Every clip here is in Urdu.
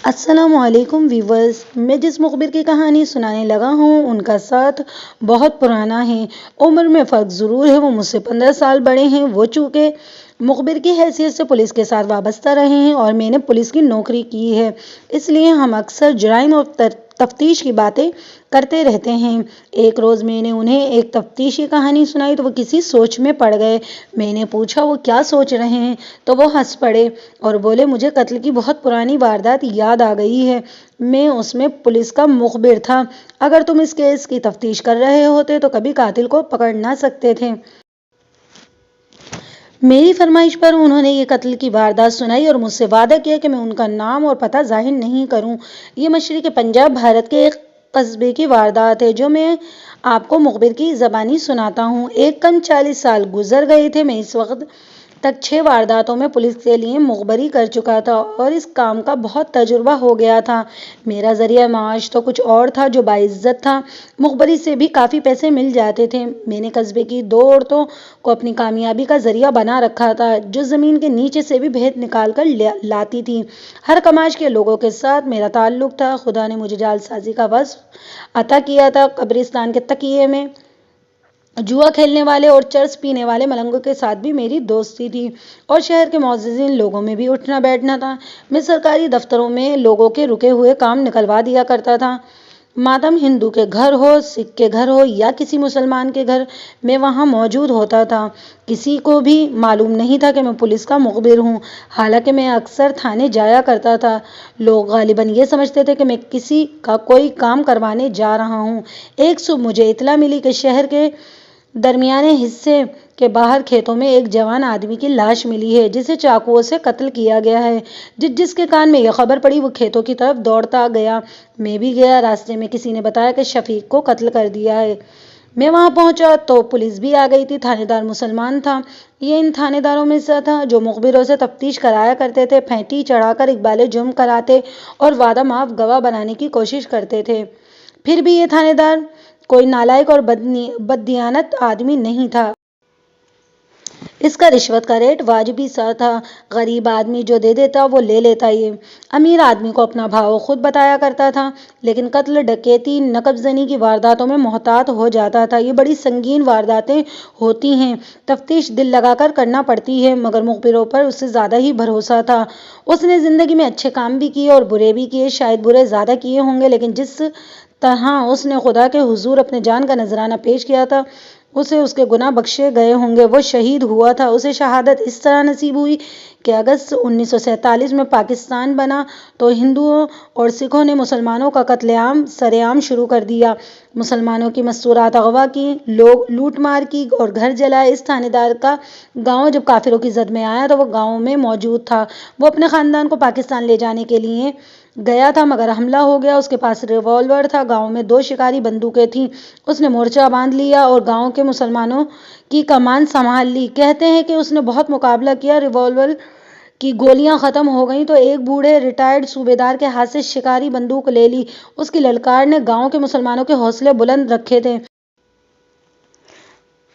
السلام علیکم ویورز، میں جس مخبر کی کہانی سنانے لگا ہوں ان کا ساتھ بہت پرانا ہے۔ عمر میں فرق ضرور ہے، وہ مجھ سے 15 سال بڑے ہیں۔ وہ چونکہ مخبر کی حیثیت سے پولیس کے ساتھ وابستہ رہے ہیں اور میں نے پولیس کی نوکری کی ہے، اس لیے ہم اکثر جرائم اور تفتیش کی باتیں کرتے رہتے ہیں۔ ایک روز میں نے انہیں ایک تفتیشی کہانی سنائی تو وہ کسی سوچ میں پڑ گئے۔ میں نے پوچھا وہ کیا سوچ رہے ہیں تو وہ ہنس پڑے اور بولے مجھے قتل کی بہت پرانی واردات یاد آ گئی ہے، میں اس میں پولیس کا مخبر تھا، اگر تم اس کیس کی تفتیش کر رہے ہوتے تو کبھی قاتل کو پکڑ نہ سکتے تھے۔ میری فرمائش پر انہوں نے یہ قتل کی واردات سنائی اور مجھ سے وعدہ کیا کہ میں ان کا نام اور پتہ ظاہر نہیں کروں۔ یہ مشرق پنجاب بھارت کے ایک قصبے کی واردات ہے جو میں آپ کو مخبر کی زبانی سناتا ہوں۔ ایک کم 40 سال گزر گئے تھے، میں اس وقت تک 6 وارداتوں میں پولیس کے لیے مخبری کر چکا تھا اور اس کام کا بہت تجربہ ہو گیا تھا۔ میرا ذریعہ معاش تو کچھ اور تھا جو باعزت تھا، مخبری سے بھی کافی پیسے مل جاتے تھے۔ میں نے قصبے کی 2 عورتوں کو اپنی کامیابی کا ذریعہ بنا رکھا تھا جو زمین کے نیچے سے بھی بھید نکال کر لاتی تھیں۔ ہر کماش کے لوگوں کے ساتھ میرا تعلق تھا۔ خدا نے مجھے جعل سازی کا وصف عطا کیا تھا۔ قبرستان کے تکیے میں جوا کھیلنے والے اور چرس پینے والے ملنگوں کے ساتھ بھی میری دوستی تھی اور شہر کے معززین لوگوں میں بھی اٹھنا بیٹھنا تھا۔ میں سرکاری دفتروں میں لوگوں کے رکے ہوئے کام نکلوا دیا کرتا تھا۔ ماتم ہندو کے گھر ہو، سکھ کے گھر ہو یا کسی مسلمان کے گھر، میں وہاں موجود ہوتا تھا۔ کسی کو بھی معلوم نہیں تھا کہ میں پولیس کا مخبر ہوں، حالانکہ میں اکثر تھانے جایا کرتا تھا۔ لوگ غالباً یہ سمجھتے تھے کہ میں کسی کا کوئی کام کروانے جا رہا ہوں۔ ایک صبح مجھے اطلاع ملی کہ شہر کے درمیانے حصے کے باہر کھیتوں میں ایک جوان آدمی کی لاش ملی ہے جسے چاقوؤں سے قتل کیا گیا ہے۔ جس کے کان میں یہ خبر پڑی وہ کھیتوں کی طرف دوڑتا گیا۔ میں بھی گیا۔ راستے میں کسی نے بتایا کہ شفیق کو قتل کر دیا ہے۔ میں وہاں پہنچا تو پولیس بھی آ گئی تھی۔ تھانے دار مسلمان تھا۔ یہ ان تھانے داروں میں سے تھا جو مخبروں سے تفتیش کرایا کرتے تھے، پھینٹی چڑھا کر اقبال جرم کراتے اور وعدہ معاف گواہ بنانے کی کوشش کرتے تھے۔ پھر بھی یہ تھانے دار کوئی نالائق اور بددیانت آدمی نہیں تھا۔ اس کا رشوت کا ریٹ واجبی سا تھا۔ غریب آدمی جو دے دیتا وہ لے لیتا۔ یہ امیر آدمی کو اپنا بھاؤ خود بتایا کرتا تھا، لیکن قتل، ڈکیتی، نقب زنی کی وارداتوں میں محتاط ہو جاتا تھا۔ یہ بڑی سنگین وارداتیں ہوتی ہیں، تفتیش دل لگا کر کرنا پڑتی ہے، مگر مخبروں پر اسے زیادہ ہی بھروسہ تھا۔ اس نے زندگی میں اچھے کام بھی کیے اور برے بھی کیے، شاید برے زیادہ کیے ہوں گے، لیکن جس طرح اس نے خدا کے حضور اپنے جان کا نذرانہ پیش کیا تھا اسے اس کے گناہ بخشے گئے ہوں گے۔ وہ شہید ہوا تھا۔ اسے شہادت اس طرح نصیب ہوئی کہ اگست 1947 میں پاکستان بنا تو ہندوؤں اور سکھوں نے مسلمانوں کا قتل عام سرِ عام شروع کر دیا۔ مسلمانوں کی مستورات اغوا کی، لوٹ مار کی اور گھر جلائے۔ اس تھانے دار کا گاؤں جب کافروں کی زد میں آیا تو وہ گاؤں میں موجود تھا۔ وہ اپنے خاندان کو پاکستان لے جانے کے لیے گیا تھا مگر حملہ ہو گیا۔ اس کے پاس ریوالور تھا۔ گاؤں میں 2 شکاری بندوقیں تھیں۔ اس نے مورچہ باندھ لیا اور گاؤں کے مسلمانوں کی کمان سنبھال لی۔ کہتے ہیں کہ اس نے بہت مقابلہ کیا۔ ریوالور کی گولیاں ختم ہو گئیں تو ایک بوڑھے ریٹائرڈ صوبیدار کے ہاتھ سے شکاری بندوق لے لی۔ اس کی للکار نے گاؤں کے مسلمانوں کے حوصلے بلند رکھے تھے۔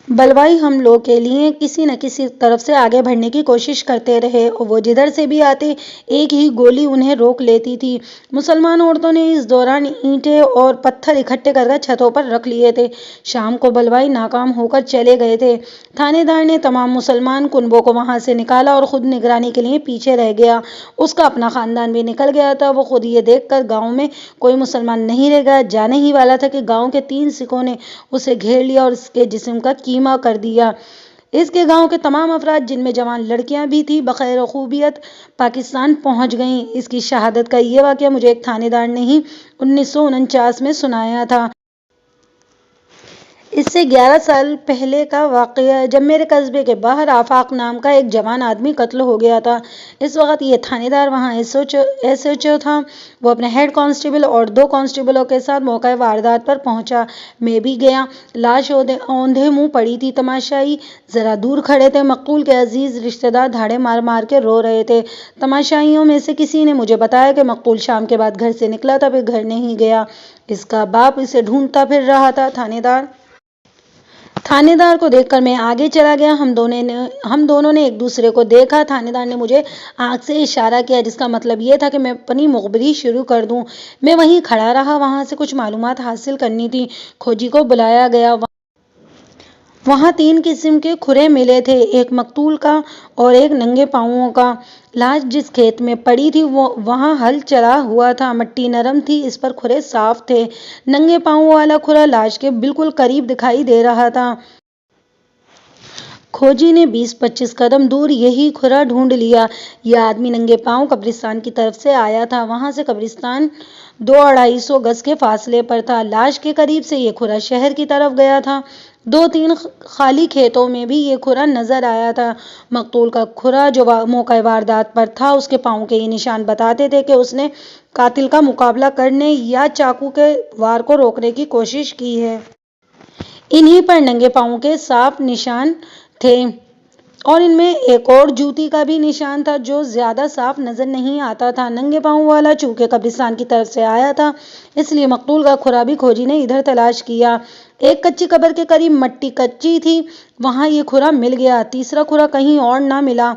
بلوائی حملوں کے لیے کسی نہ کسی طرف سے آگے بڑھنے کی کوشش کرتے رہے اور وہ جدھر سے بھی آتے ایک ہی گولی انہیں روک لیتی تھی۔ مسلمان عورتوں نے اس دوران اینٹیں اور پتھر اکٹھے کر چھتوں پر رکھ لیے تھے۔ شام کو بلوائی ناکام ہو کر چلے گئے تھے۔ تھانے دار نے تمام مسلمان کنبوں کو وہاں سے نکالا اور خود نگرانی کے لیے پیچھے رہ گیا۔ اس کا اپنا خاندان بھی نکل گیا تھا۔ وہ خود یہ دیکھ کر گاؤں میں کوئی مسلمان نہیں رہ گیا، جانے ہی والا تھا کہ گاؤں کے 3 سکھوں نے اسے گھیر لیا اور اس کے جسم کا کیما کر دیا۔ اس کے گاؤں کے تمام افراد جن میں جوان لڑکیاں بھی تھیں بخیر وخوبیت پاکستان پہنچ گئیں۔ اس کی شہادت کا یہ واقعہ مجھے ایک تھانے دار نے ہی 1949 میں سنایا تھا۔ اس سے 11 سال پہلے کا واقعہ ہے جب میرے قصبے کے باہر آفاق نام کا ایک جوان آدمی قتل ہو گیا تھا۔ اس وقت یہ تھانے دار وہاں ایس ایچ او تھا۔ وہ اپنے ہیڈ کانسٹیبل اور 2 کانسٹیبلوں کے ساتھ موقع واردات پر پہنچا۔ میں بھی گیا۔ لاش اوندھے منہ پڑی تھی۔ تماشائی ذرا دور کھڑے تھے۔ مقتول کے عزیز رشتہ دار دھاڑے مار مار کے رو رہے تھے۔ تماشائیوں میں سے کسی نے مجھے بتایا کہ مقتول شام کے بعد گھر سے نکلا تھا، پھر گھر نہیں گیا۔ اس کا باپ اسے ڈھونڈتا پھر رہا تھا۔ تھانے دار تھانے دار کو دیکھ کر میں آگے چلا گیا۔ ہم دونوں نے ایک دوسرے کو دیکھا۔ تھانے دار نے مجھے آنکھ سے اشارہ کیا جس کا مطلب یہ تھا کہ میں اپنی مخبری شروع کر دوں۔ میں وہیں کھڑا رہا، وہاں سے کچھ معلومات حاصل کرنی تھی۔ کھوجی کو بلایا گیا۔ وہاں 3 قسم کے کھرے ملے تھے، ایک مقتول کا اور ایک ننگے پاؤں کا۔ لاش جس کھیت میں پڑی تھی وہاں ہل چلا ہوا تھا، مٹی نرم تھی، اس پر کھرے صاف تھے۔ ننگے پاؤں والا کھرا لاش کے بالکل قریب دکھائی دے رہا تھا۔ کھوجی نے 20-25 قدم دور یہی کھرا ڈھونڈ لیا۔ یہ آدمی ننگے پاؤں قبرستان کی طرف سے آیا تھا۔ وہاں سے قبرستان 200-250 گز کے فاصلے پر تھا۔ لاش کے قریب سے یہ کھرا شہر کی طرف گیا تھا۔ 2-3 خالی کھیتوں میں بھی یہ کھرا نظر آیا تھا۔ مقتول کا کھرا جو موقع واردات پر تھا، اس کے پاؤں کے یہ نشان بتاتے تھے کہ اس نے قاتل کا مقابلہ کرنے یا چاقو کے وار کو روکنے کی کوشش کی ہے۔ انہی پر ننگے پاؤں کے صاف نشان تھے اور ان میں ایک اور جوتی کا بھی نشان تھا جو زیادہ صاف نظر نہیں آتا تھا۔ ننگے پاؤں والا چونکہ قبرستان کی طرف سے آیا تھا، اس لیے مقتول کا کھرا بھی کھوجی نے ادھر تلاش کیا۔ ایک کچی قبر کے قریب مٹی کچی تھی، وہاں یہ کھرا مل گیا۔ تیسرا کھرا کہیں اور نہ ملا۔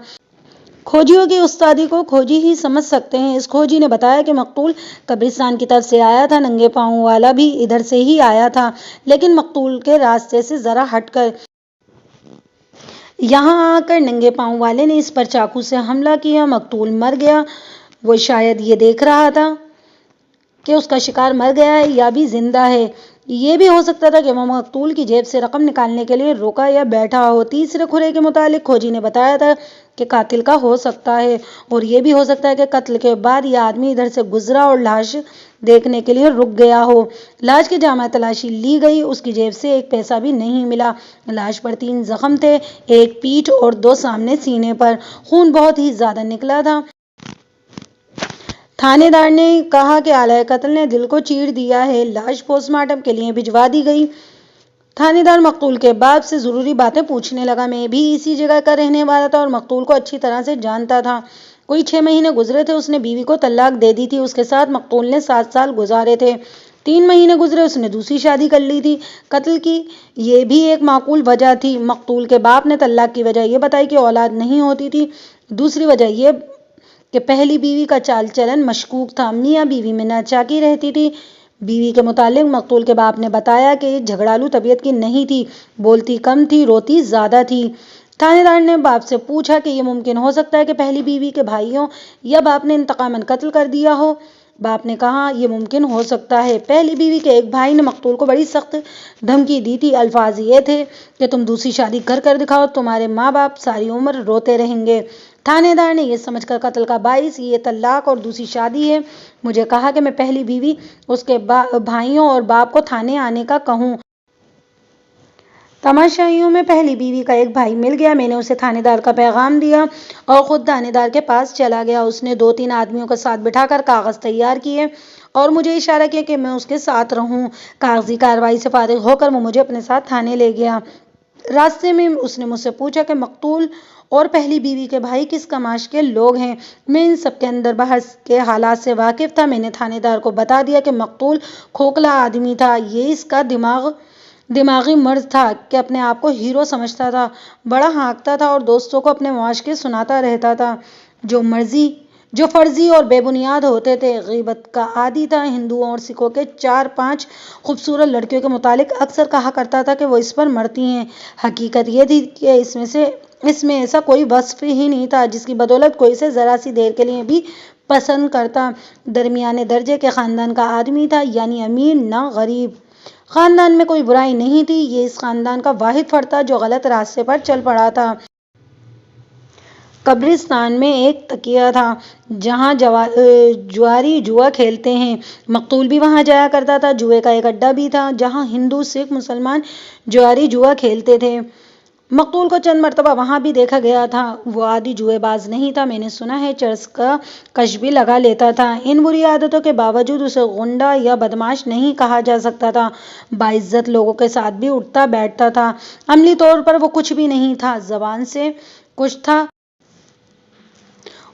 کھوجیوں کی استادی کو کھوجی ہی سمجھ سکتے ہیں۔ اس کھوجی نے بتایا کہ مقتول قبرستان کی طرف سے آیا تھا، ننگے پاؤں والا بھی ادھر سے ہی آیا تھا، لیکن مقتول کے راستے سے ذرا ہٹ کر۔ یہاں آ کر ننگے پاؤں والے نے اس پر چاقو سے حملہ کیا۔ مقتول مر گیا۔ وہ شاید یہ دیکھ رہا تھا کہ اس کا شکار مر گیا ہے یا بھی زندہ ہے۔ یہ بھی ہو سکتا تھا کہ وہ مقتول کی جیب سے رقم نکالنے کے لیے رکا یا بیٹھا ہو۔ تیسرے کھرے کے متعلق کھوجی نے بتایا تھا کہ قاتل کا ہو سکتا ہے اور یہ بھی ہو سکتا ہے کہ قتل کے بعد یہ آدمی ادھر سے گزرا اور لاش دیکھنے کے لیے رک گیا ہو۔ لاش کی جامع تلاشی لی گئی، اس کی جیب سے ایک پیسہ بھی نہیں ملا۔ لاش پر 3 زخم تھے، ایک پیٹھ اور 2 سامنے سینے پر۔ خون بہت ہی زیادہ نکلا تھا۔ تھانے دار نے کہا کہ آلۂ قتل نے دل کو چیر دیا ہے۔ لاش پوسٹ مارٹم کے لیے بھجوا دی گئی۔ تھانے دار مقتول کے باپ سے ضروری باتیں پوچھنے لگا۔ میں بھی اسی جگہ کا رہنے والا تھا اور مقتول کو اچھی طرح سے جانتا تھا۔ کوئی 6 مہینے گزرے تھے، اس نے بیوی کو طلاق دے دی تھی۔ اس کے ساتھ مقتول نے 7 سال گزارے تھے۔ 3 مہینے گزرے، اس نے دوسری شادی کر لی تھی۔ قتل کی یہ بھی ایک معقول وجہ تھی۔ مقتول کے باپ نے طلاق کی وجہ یہ بتائی کہ اولاد نہیں ہوتی تھی۔ دوسری وجہ یہ کہ پہلی بیوی کا چال چلن مشکوک تھا، میاں بیوی میں ناچاکی رہتی تھی۔ بیوی کے متعلق مقتول کے باپ نے بتایا کہ یہ جھگڑالو طبیعت کی نہیں تھی، بولتی کم تھی، روتی زیادہ تھی۔ تھانے دار نے باپ سے پوچھا کہ یہ ممکن ہو سکتا ہے کہ پہلی بیوی کے بھائیوں یا باپ نے انتقاماً قتل کر دیا ہو؟ باپ نے کہا یہ ممکن ہو سکتا ہے۔ پہلی بیوی کے ایک بھائی نے مقتول کو بڑی سخت دھمکی دی تھی۔ الفاظ یہ تھے کہ تم دوسری شادی کر کر دکھاؤ، تمہارے ماں باپ ساری عمر روتے رہیں گے۔ تھانے دار نے یہ سمجھ کر قتل کا باعث یہ طلاق اور دوسری شادی ہے مجھے کہا کہ میں پہلی بیوی، اس کے بھائیوں اور باپ کو تھانے آنے کا کہوں۔ تماشائیوں میں پہلی بیوی کا ایک بھائی مل گیا۔ میں نے اسے تھانے دار کا پیغام دیا اور خود تھانے دار کے پاس چلا گیا۔ اس نے 2-3 آدمیوں کو ساتھ بٹھا کر کاغذ تیار کیے اور مجھے اشارہ کیا کہ میں اس کے ساتھ رہوں۔ کاغذی کارروائی سے فارغ ہو کر وہ مجھے اپنے ساتھ تھانے لے گیا۔ راستے میں اس نے مجھ سے پوچھا کہ مقتول اور پہلی بیوی کے بھائی کس کماش کے لوگ ہیں۔ میں ان سب کے اندر باہر کے حالات سے واقف تھا۔ میں نے تھانے دار کو بتا دیا کہ مقتول کھوکھلا آدمی تھا، یہ اس کا دماغی مرض تھا کہ اپنے آپ کو ہیرو سمجھتا تھا، بڑا ہانکتا تھا اور دوستوں کو اپنے مشاغل سناتا رہتا تھا جو فرضی اور بے بنیاد ہوتے تھے۔ غیبت کا عادی تھا۔ ہندوؤں اور سکھوں کے 4-5 خوبصورت لڑکیوں کے متعلق اکثر کہا کرتا تھا کہ وہ اس پر مرتی ہیں۔ حقیقت یہ تھی کہ اس میں ایسا کوئی وصف ہی نہیں تھا جس کی بدولت کوئی اسے ذرا سی دیر کے لیے بھی پسند کرتا۔ درمیانے درجے کے خاندان کا آدمی تھا، یعنی امیر نہ غریب۔ خاندان میں کوئی برائی نہیں تھی، یہ اس خاندان کا واحد فرد تھا جو غلط راستے پر چل پڑا تھا۔ قبرستان میں ایک تکیہ تھا جہاں جواری جوا کھیلتے ہیں، مقتول بھی وہاں جایا کرتا تھا۔ جوئے کا ایک اڈہ بھی تھا جہاں ہندو، سکھ، مسلمان جواری جوا کھیلتے تھے۔ مقتول کو چند مرتبہ وہاں بھی دیکھا گیا تھا۔ وہ عادی جوئے باز نہیں تھا، میں نے سنا ہے چرس کا کش بھی لگا لیتا تھا۔ ان بری عادتوں کے باوجود اسے غنڈہ یا بدمعاش نہیں کہا جا سکتا تھا۔ باعزت لوگوں کے ساتھ بھی اٹھتا بیٹھتا تھا۔ عملی طور پر وہ کچھ بھی نہیں تھا، زبان سے کچھ تھا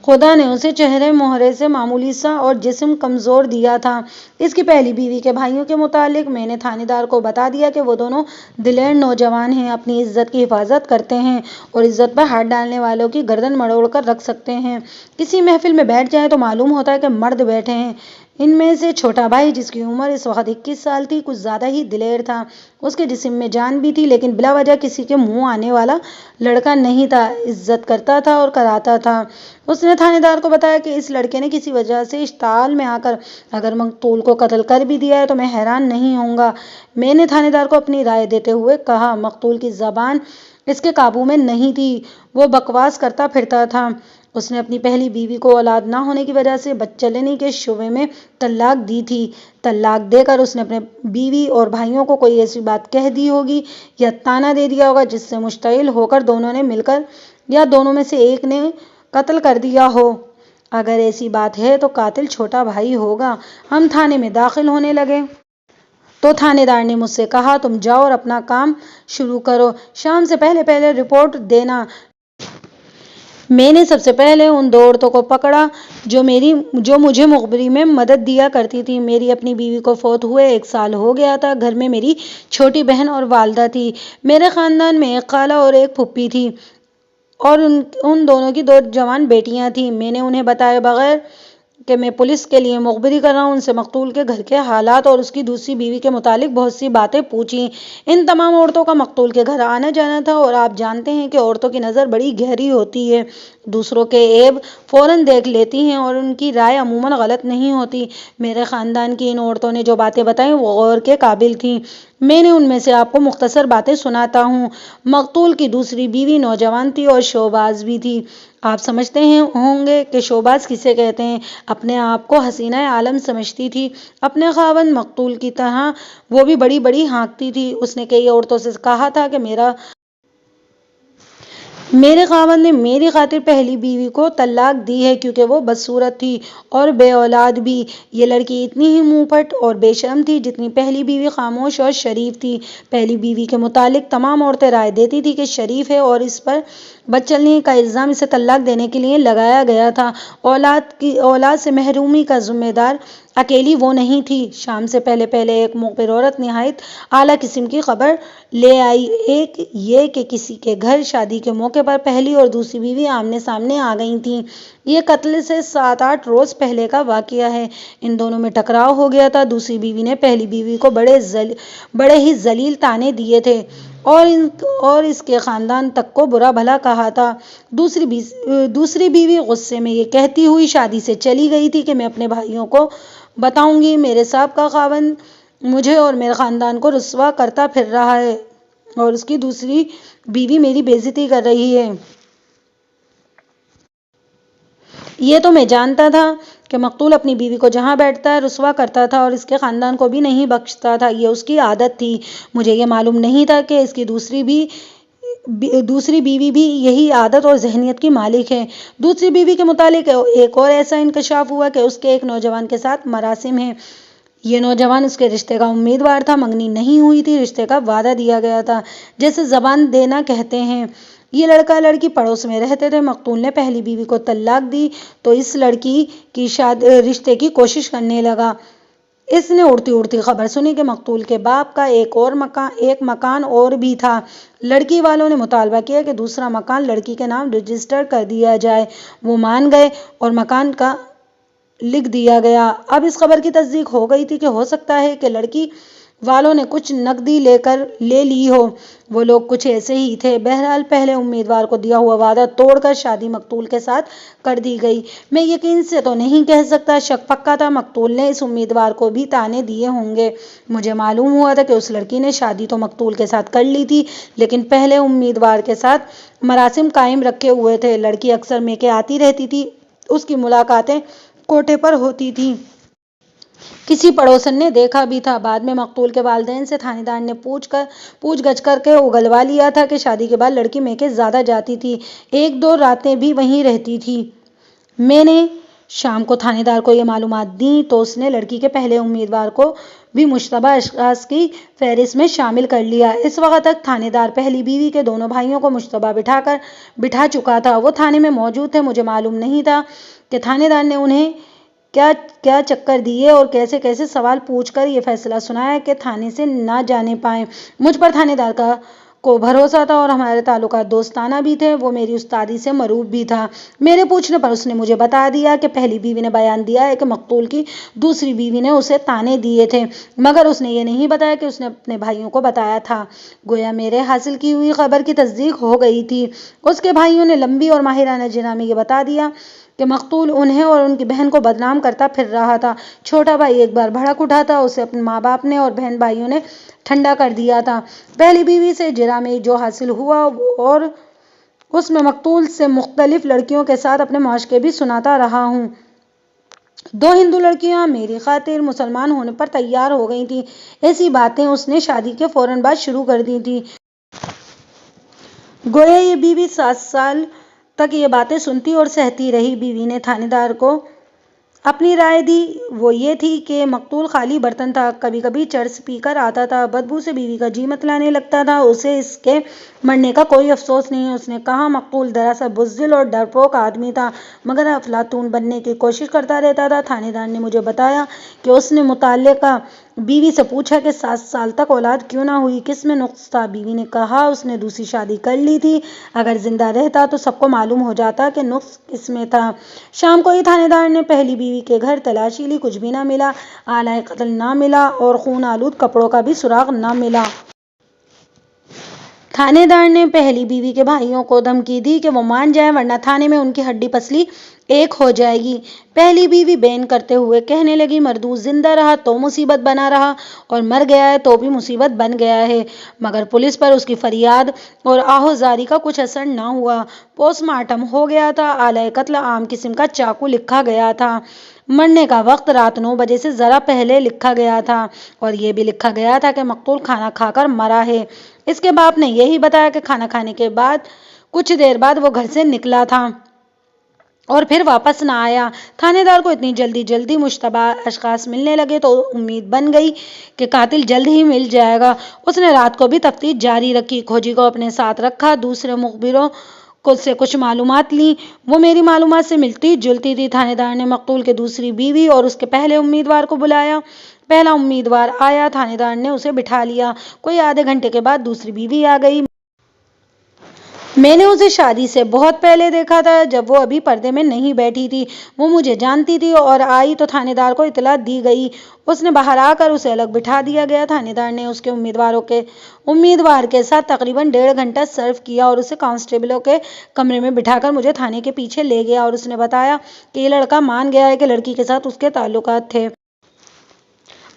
خدا نے اسے چہرے مہرے سے معمولی سا اور جسم کمزور دیا تھا۔ اس کی پہلی بیوی کے بھائیوں کے متعلق میں نے تھانے دار کو بتا دیا کہ وہ دونوں دلیر نوجوان ہیں، اپنی عزت کی حفاظت کرتے ہیں اور عزت پر ہاتھ ڈالنے والوں کی گردن مروڑ کر رکھ سکتے ہیں۔ کسی محفل میں بیٹھ جائیں تو معلوم ہوتا ہے کہ مرد بیٹھے ہیں۔ ان میں سے چھوٹا بھائی، جس کی عمر اس وقت 21 سال تھی، کچھ زیادہ ہی دلیر تھا۔ اس کے جسم میں جان بھی تھی، لیکن بلا وجہ کسی کے منہ آنے والا لڑکا نہیں تھا، عزت کرتا تھا اور کراتا تھا۔ اس نے تھانے دار کو بتایا کہ اس لڑکے نے کسی وجہ سے اشتعال میں آ کر اگر مقتول کو قتل کر بھی دیا ہے تو میں حیران نہیں ہوں گا۔ میں نے تھانے دار کو اپنی رائے دیتے ہوئے کہا، مقتول کی زبان اس کے قابو میں نہیں تھی، وہ بکواس کرتا پھرتا تھا۔ اس نے اپنی پہلی بیوی کو اولاد نہ ہونے کی وجہ سے بچہ لینے کے شبے میں طلاق دی تھی۔ طلاق دے کر اس نے اپنے بیوی اور بھائیوں کو کوئی ایسی بات کہہ دی ہوگی یا طعنہ دے دیا ہوگا جس سے مشتعل ہو کر دونوں نے مل کر یا دونوں میں سے ایک نے قتل کر دیا ہو۔ اگر ایسی بات ہے تو قاتل چھوٹا بھائی ہوگا۔ ہم تھانے میں داخل ہونے لگے تو تھانے دار نے مجھ سے کہا، تم جاؤ اور اپنا کام شروع کرو، شام سے پہلے پہلے رپورٹ دینا۔ میں نے سب سے پہلے ان دو عورتوں کو پکڑا جو مجھے مخبری میں مدد دیا کرتی تھیں۔ میری اپنی بیوی کو فوت ہوئے 1 سال ہو گیا تھا۔ گھر میں میری چھوٹی بہن اور والدہ تھی۔ میرے خاندان میں ایک خالہ اور ایک پھوپھی تھی اور ان دونوں کی 2 جوان بیٹیاں تھیں۔ میں نے انہیں بتائے بغیر کہ میں پولیس کے لیے مخبری کر رہا ہوں، ان سے مقتول کے گھر کے حالات اور اس کی دوسری بیوی کے متعلق بہت سی باتیں پوچھیں۔ ان تمام عورتوں کا مقتول کے گھر آنا جانا تھا اور آپ جانتے ہیں کہ عورتوں کی نظر بڑی گہری ہوتی ہے، دوسروں کے عیب فوراً دیکھ لیتی ہیں اور ان کی رائے عموماً غلط نہیں ہوتی۔ میرے خاندان کی ان عورتوں نے جو باتیں بتائیں وہ غور کے قابل تھیں۔ میں نے ان میں سے آپ کو مختصر باتیں سناتا ہوں۔ مقتول کی دوسری بیوی نوجوان تھی اور شوباز بھی تھی۔ آپ سمجھتے ہوں گے کہ شوباز کسے کہتے ہیں۔ اپنے آپ کو حسینہ عالم سمجھتی تھی، اپنے خاوند مقتول کی طرح وہ بھی بڑی بڑی ہانکتی تھی۔ اس نے کئی عورتوں سے کہا تھا کہ میرے خاوند نے میری خاطر پہلی بیوی کو طلاق دی ہے کیونکہ وہ بدصورت تھی اور بے اولاد بھی۔ یہ لڑکی اتنی ہی منہ پھٹ اور بے شرم تھی جتنی پہلی بیوی خاموش اور شریف تھی۔ پہلی بیوی کے متعلق تمام عورتیں رائے دیتی تھیں کہ شریف ہے اور اس پر بدچلنی کا الزام اسے طلاق دینے کے لیے لگایا گیا تھا۔ اولاد سے محرومی کا ذمہ دار اکیلی وہ نہیں تھی۔ شام سے پہلے پہلے ایک مخبر عورت نہایت اعلیٰ قسم کی خبر لے آئی۔ ایک یہ کہ کسی کے گھر شادی کے موقع پر پہلی اور دوسری بیوی آمنے سامنے آ گئی تھیں۔ یہ قتل سے 7-8 روز پہلے کا واقعہ ہے۔ ان دونوں میں ٹکراؤ ہو گیا تھا۔ دوسری بیوی نے پہلی بیوی کو بڑے ہی ذلیل طعنے دیے تھے اور اس کے خاندان تک کو برا بھلا کہا تھا۔ دوسری بیوی غصے میں یہ کہتی ہوئی شادی سے چلی گئی تھی کہ میں اپنے بھائیوں کو بتاؤں گی میرے سابقہ خاوند مجھے اور میرے خاندان کو رسوا کرتا پھر رہا ہے اور اس کی دوسری بیوی میری بے عزتی کر رہی ہے۔ یہ تو میں جانتا تھا کہ مقتول اپنی بیوی کو جہاں بیٹھتا ہے رسوا کرتا تھا اور اس کے خاندان کو بھی نہیں بخشتا تھا، یہ اس کی عادت تھی۔ مجھے یہ معلوم نہیں تھا کہ اس کی دوسری بیوی بھی یہی عادت اور ذہنیت کی مالک ہے۔ دوسری بیوی کے متعلق ایک اور ایسا انکشاف ہوا کہ اس کے ایک نوجوان کے ساتھ مراسم ہیں۔ یہ نوجوان اس کے رشتے کا امیدوار تھا، منگنی نہیں ہوئی تھی، رشتے کا وعدہ دیا گیا تھا، جیسے زبان دینا کہتے ہیں۔ یہ لڑکا لڑکی پڑوس میں رہتے تھے۔ مقتول نے پہلی بیوی کو طلاق دی تو اس لڑکی کی رشتے کی کوشش کرنے لگا۔ اس نے اڑتی اڑتی خبر سنی کہ مقتول کے باپ کا ایک مکان اور بھی تھا۔ لڑکی والوں نے مطالبہ کیا کہ دوسرا مکان لڑکی کے نام رجسٹر کر دیا جائے۔ وہ مان گئے اور مکان کا لکھ دیا گیا۔ اب اس خبر کی تصدیق ہو گئی تھی کہ ہو سکتا ہے کہ لڑکی والوں نے کچھ نقدی لے لی ہو۔ وہ لوگ کچھ ایسے ہی تھے۔ بہرحال پہلے امیدوار کو دیا ہوا وعدہ توڑ کر شادی مقتول کے ساتھ کر دی گئی۔ میں یقین سے تو نہیں کہہ سکتا، شک پکا تھا مقتول نے اس امیدوار کو بھی طعنے دیے ہوں گے۔ مجھے معلوم ہوا تھا کہ اس لڑکی نے شادی تو مقتول کے ساتھ کر لی تھی لیکن پہلے امیدوار کے ساتھ مراسم قائم رکھے ہوئے تھے۔ لڑکی اکثر میکے آتی رہتی تھی، اس کی ملاقاتیں کوٹھے پر ہوتی تھیں۔ کسی پڑوسن نے دیکھا بھی تھا۔ بعد میں مقتول کے والدین سے تھانے دار نے پوچھ گچھ کر کے اگلوا لیا تھا کہ شادی کے بعد لڑکی میکے زیادہ جاتی تھی، 1-2 راتیں بھی وہیں رہتی تھی۔ میں نے شام کو تھانے دار کو یہ معلومات دیں تو اس نے لڑکی کے پہلے امیدوار کو بھی مشتبہ اشخاص کی فہرست میں شامل کر لیا۔ اس وقت تک تھانے دار پہلی بیوی کے دونوں بھائیوں کو مشتبہ بٹھا چکا تھا۔ وہ تھانے میں موجود تھے۔ مجھے معلوم نہیں تھا کہ تھانے دار نے انہیں کیا کیا چکر دیے اور کیسے کیسے سوال پوچھ کر یہ فیصلہ سنایا کہ تھانے سے نہ جانے پائیں۔ مجھ پر تھانے دار کو بھروسہ تھا اور ہمارے تعلقات دوستانہ بھی تھے۔ وہ میری استادی سے مروب بھی تھا۔ میرے پوچھنے پر اس نے مجھے بتا دیا کہ پہلی بیوی نے بیان دیا ہے کہ مقتول کی دوسری بیوی نے اسے طعنے دیے تھے، مگر اس نے یہ نہیں بتایا کہ اس نے اپنے بھائیوں کو بتایا تھا۔ گویا میرے حاصل کی ہوئی خبر کی تصدیق ہو گئی تھی۔ اس کے بھائیوں نے لمبی اور ماہرانہ جرح میں یہ بتا دیا کہ مقتول انہیں اور ان کی بہن کو بدنام کرتا پھر رہا تھا۔ چھوٹا بھائی ایک بار بھڑک اٹھا تھا۔ اسے اپنے ماں باپ نے اور بہن بھائیوں نے ٹھنڈا کر دیا تھا۔ پہلی بیوی سے جرح میں جو حاصل ہوا اور اس میں مقتول سے مختلف لڑکیوں کے ساتھ اپنے معاشقے بھی سناتا رہا ہوں۔ 2 ہندو لڑکیاں میری خاطر مسلمان ہونے پر تیار ہو گئی تھیں۔ ایسی باتیں اس نے شادی کے فوراً بعد شروع کر دی تھیں۔ گویا یہ بیوی 7 سال تک یہ باتیں سنتی اور سہتی رہی۔ بیوی نے تھانے دار کو اپنی رائے دی۔ وہ یہ تھی کہ مقتول خالی برتن تھا، کبھی کبھی چرس پی کر آتا تھا، بدبو سے بیوی کا جی متلانے لگتا تھا، اسے اس کے مرنے کا کوئی افسوس نہیں۔ اس نے کہا مقتول دراصل بزدل اور ڈرپوک آدمی تھا، مگر افلاطون بننے کی کوشش کرتا رہتا تھا۔ تھانے دار نے مجھے بتایا کہ اس نے متعلقہ بیوی سے پوچھا کہ 7 سال تک اولاد کیوں نہ ہوئی، کس میں نقص تھا؟ بیوی نے کہا اس نے دوسری شادی کر لی تھی۔ اگر زندہ رہتا تو سب کو معلوم ہو جاتا کہ نقص کس میں تھا۔ شام کو ہی تھانے دار نے پہلی بیوی کے گھر تلاشی لی، کچھ بھی نہ ملا، آلۂ قتل نہ ملا اور خون آلود کپڑوں کا بھی سراغ نہ ملا۔ تھانے دار نے پہلی بیوی کے بھائیوں کو دھمکی دی کہ وہ مان جائیں ورنہ تھانے میں ان کی ہڈی پسلی ایک ہو جائے گی۔ پہلی بیوی بین کرتے ہوئے کہنے لگی مردود زندہ رہا تو مصیبت بنا رہا اور مر گیا ہے تو بھی مصیبت بن گیا ہے۔ مگر پولیس پر اس کی فریاد اور آہوازاری کا کچھ اثر نہ ہوا۔ پوسٹ مارٹم ہو گیا تھا۔ آلۂ قتل عام قسم کا چاقو لکھا گیا تھا۔ مرنے کا وقت رات 9 بجے سے ذرا پہلے لکھا گیا تھا اور یہ بھی لکھا گیا تھا کہ مقتول کھانا کھا کر مرا ہے۔ اس کے باپ نے یہی بتایا کہ کھانا کھانے کے بعد کچھ دیر بعد وہ گھر سے نکلا تھا اور پھر واپس نہ آیا۔ تھانے دار کو اتنی جلدی مشتبہ اشخاص ملنے لگے تو امید بن گئی کہ قاتل جلد ہی مل جائے گا۔ اس نے رات کو بھی تفتیش جاری رکھی، کھوجی کو اپنے ساتھ رکھا، دوسرے مخبروں سے کچھ معلومات لیں۔ وہ میری معلومات سے ملتی جلتی تھی۔ تھانے دار نے مقتول کے دوسری بیوی اور اس کے پہلے امیدوار کو بلایا۔ پہلا امیدوار آیا، تھانے دار نے اسے بٹھا لیا۔ کوئی آدھے گھنٹے کے بعد دوسری بیوی آ گئی۔ میں نے اسے شادی سے بہت پہلے دیکھا تھا، جب وہ ابھی پردے میں نہیں بیٹھی تھی۔ وہ مجھے جانتی تھی اور آئی تو تھانے دار کو اطلاع دی گئی۔ اس نے باہر آ کر اسے الگ بٹھا دیا گیا۔ تھانے دار نے اس کے امیدوار کے ساتھ تقریباً 1.5 گھنٹہ صرف کیا اور اسے کانسٹیبلوں کے کمرے میں بٹھا کر مجھے تھانے کے پیچھے لے گیا اور اس نے بتایا کہ یہ لڑکا مان گیا ہے کہ لڑکی کے ساتھ اس کے تعلقات تھے۔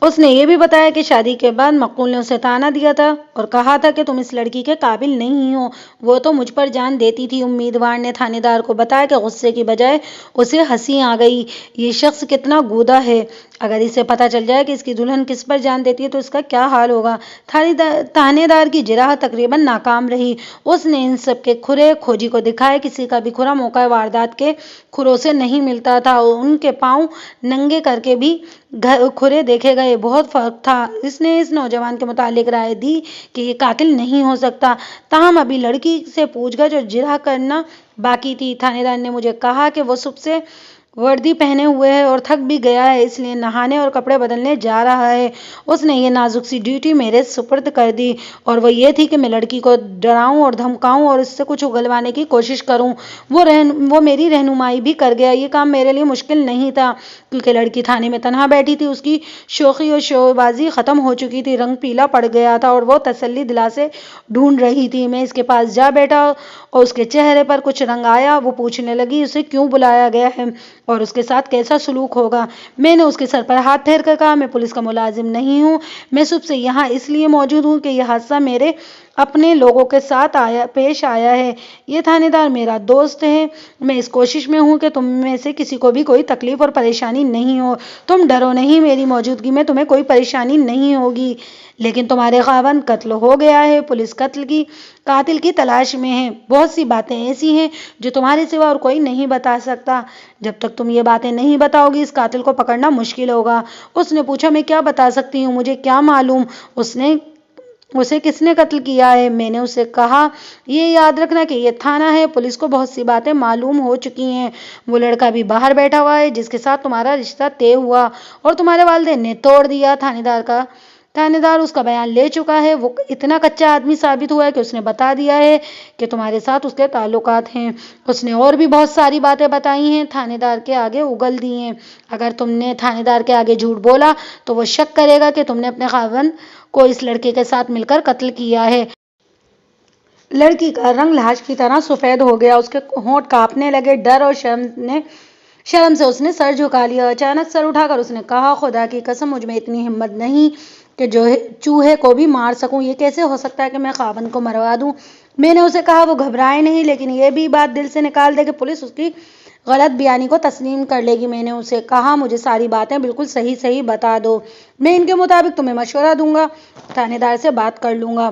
اس نے یہ بھی بتایا کہ شادی کے بعد مقتول نے اسے طعنہ دیا تھا اور کہا تھا کہ تم اس لڑکی کے قابل نہیں ہو، وہ تو مجھ پر جان دیتی تھی۔ امیدوار نے تھانے دار کو بتایا کہ غصے کی بجائے اسے ہنسی آ گئی۔ یہ شخص کتنا گودا ہے، اگر اسے پتہ چل جائے کہ اس کی دلہن کس پر جان دیتی ہے تو اس کا کیا حال ہوگا۔ تھانے دار کی جرح تقریباً ناکام رہی۔ اس نے ان سب کے کھرے کھوجی کو دکھائے۔ کسی کا بھی کھرا موقع واردات کے کھروں سے نہیں ملتا تھا۔ ان کے پاؤں ننگے کر کے بھی کھرے دیکھے گئے، بہت فرق تھا۔ اس نے اس نوجوان کے متعلق رائے دی کہ یہ قاتل نہیں ہو سکتا، تاہم ابھی لڑکی سے پوچھ گچھ اور جرح کرنا باقی تھی۔ تھانے دار نے مجھے کہا کہ وہ صبح سے وردی پہنے ہوئے ہے اور تھک بھی گیا ہے، اس لیے نہانے اور کپڑے بدلنے جا رہا ہے۔ اس نے یہ نازک سی ڈیوٹی میرے سپرد کر دی اور وہ یہ تھی کہ میں لڑکی کو ڈراؤں اور دھمکاؤں اور اس سے کچھ اگلوانے کی کوشش کروں۔ وہ میری رہنمائی بھی کر گیا۔ یہ کام میرے لیے مشکل نہیں تھا کیونکہ لڑکی تھانے میں تنہا بیٹھی تھی، اس کی شوخی اور شو بازی ختم ہو چکی تھی، رنگ پیلا پڑ گیا تھا اور وہ تسلی دلاسے ڈھونڈ رہی تھی۔ میں اس کے پاس جا بیٹھا اور اس کے چہرے پر کچھ رنگ آیا۔ وہ پوچھنے لگی اسے کیوں بلایا گیا ہے اور اس کے ساتھ کیسا سلوک ہوگا۔ میں نے اس کے سر پر ہاتھ پھیر کر کہا میں پولیس کا ملازم نہیں ہوں، میں صبح سے یہاں اس لیے موجود ہوں کہ یہ حادثہ میرے اپنے لوگوں کے ساتھ پیش آیا ہے۔ یہ تھانے دار میرا دوست ہے۔ میں اس کوشش میں ہوں کہ تم میں سے کسی کو بھی کوئی تکلیف اور پریشانی نہیں ہو۔ تم ڈرو نہیں، میری موجودگی میں تمہیں کوئی پریشانی نہیں ہوگی۔ لیکن تمہارے خاوند قتل ہو گیا ہے۔ پولیس قاتل کی تلاش میں ہے۔ بہت سی باتیں ایسی ہیں جو تمہارے سوا اور کوئی نہیں بتا سکتا۔ جب تک تم یہ باتیں نہیں بتاؤ گی اس قاتل کو پکڑنا مشکل ہوگا۔ اس نے پوچھا، میں کیا بتا سکتی ہوں، مجھے کیا معلوم اسے کس نے قتل کیا ہے؟ میں نے اسے کہا، یہ یاد رکھنا کہ یہ تھانہ ہے، پولیس کو بہت سی باتیں معلوم ہو چکی ہیں۔ وہ لڑکا بھی باہر بیٹھا ہوا ہے جس کے ساتھ تمہارا رشتہ طے ہوا اور تمہارے والدین نے توڑ دیا۔ تھانے دار اس کا بیان لے چکا ہے۔ وہ اتنا کچا آدمی ثابت ہوا ہے کہ اس نے بتا دیا ہے کہ تمہارے ساتھ اس کے تعلقات ہیں۔ اس نے اور بھی بہت ساری باتیں بتائی ہیں، تھانے دار کے آگے اگل دی ہیں۔ اگر تم نے تھانے دار کے آگے جھوٹ بولا تو وہ شک کرے گا کہ تم نے اپنے خاوند کو اس لڑکے کے ساتھ مل کر قتل کیا ہے۔ لڑکی کا رنگ لاش کی طرح سفید ہو گیا، اس کے ہونٹ کانپنے لگے۔ ڈر اور شرم سے اس نے سر جھکا لیا۔ اچانک سر اٹھا کر اس نے کہا، خدا کی قسم مجھ میں اتنی ہمت نہیں کہ چوہے کو بھی مار سکوں۔ یہ کیسے ہو سکتا ہے کہ میں خاوند کو مروا دوں؟ میں نے اسے کہا وہ گھبرائے نہیں، لیکن یہ بھی بات دل سے نکال دے کہ پولیس اس کی غلط بیانی کو تسلیم کر لے گی۔ میں نے اسے کہا، مجھے ساری باتیں بالکل صحیح بتا دو، میں ان کے مطابق تمہیں مشورہ دوں گا، تھانے دار سے بات کر لوں گا۔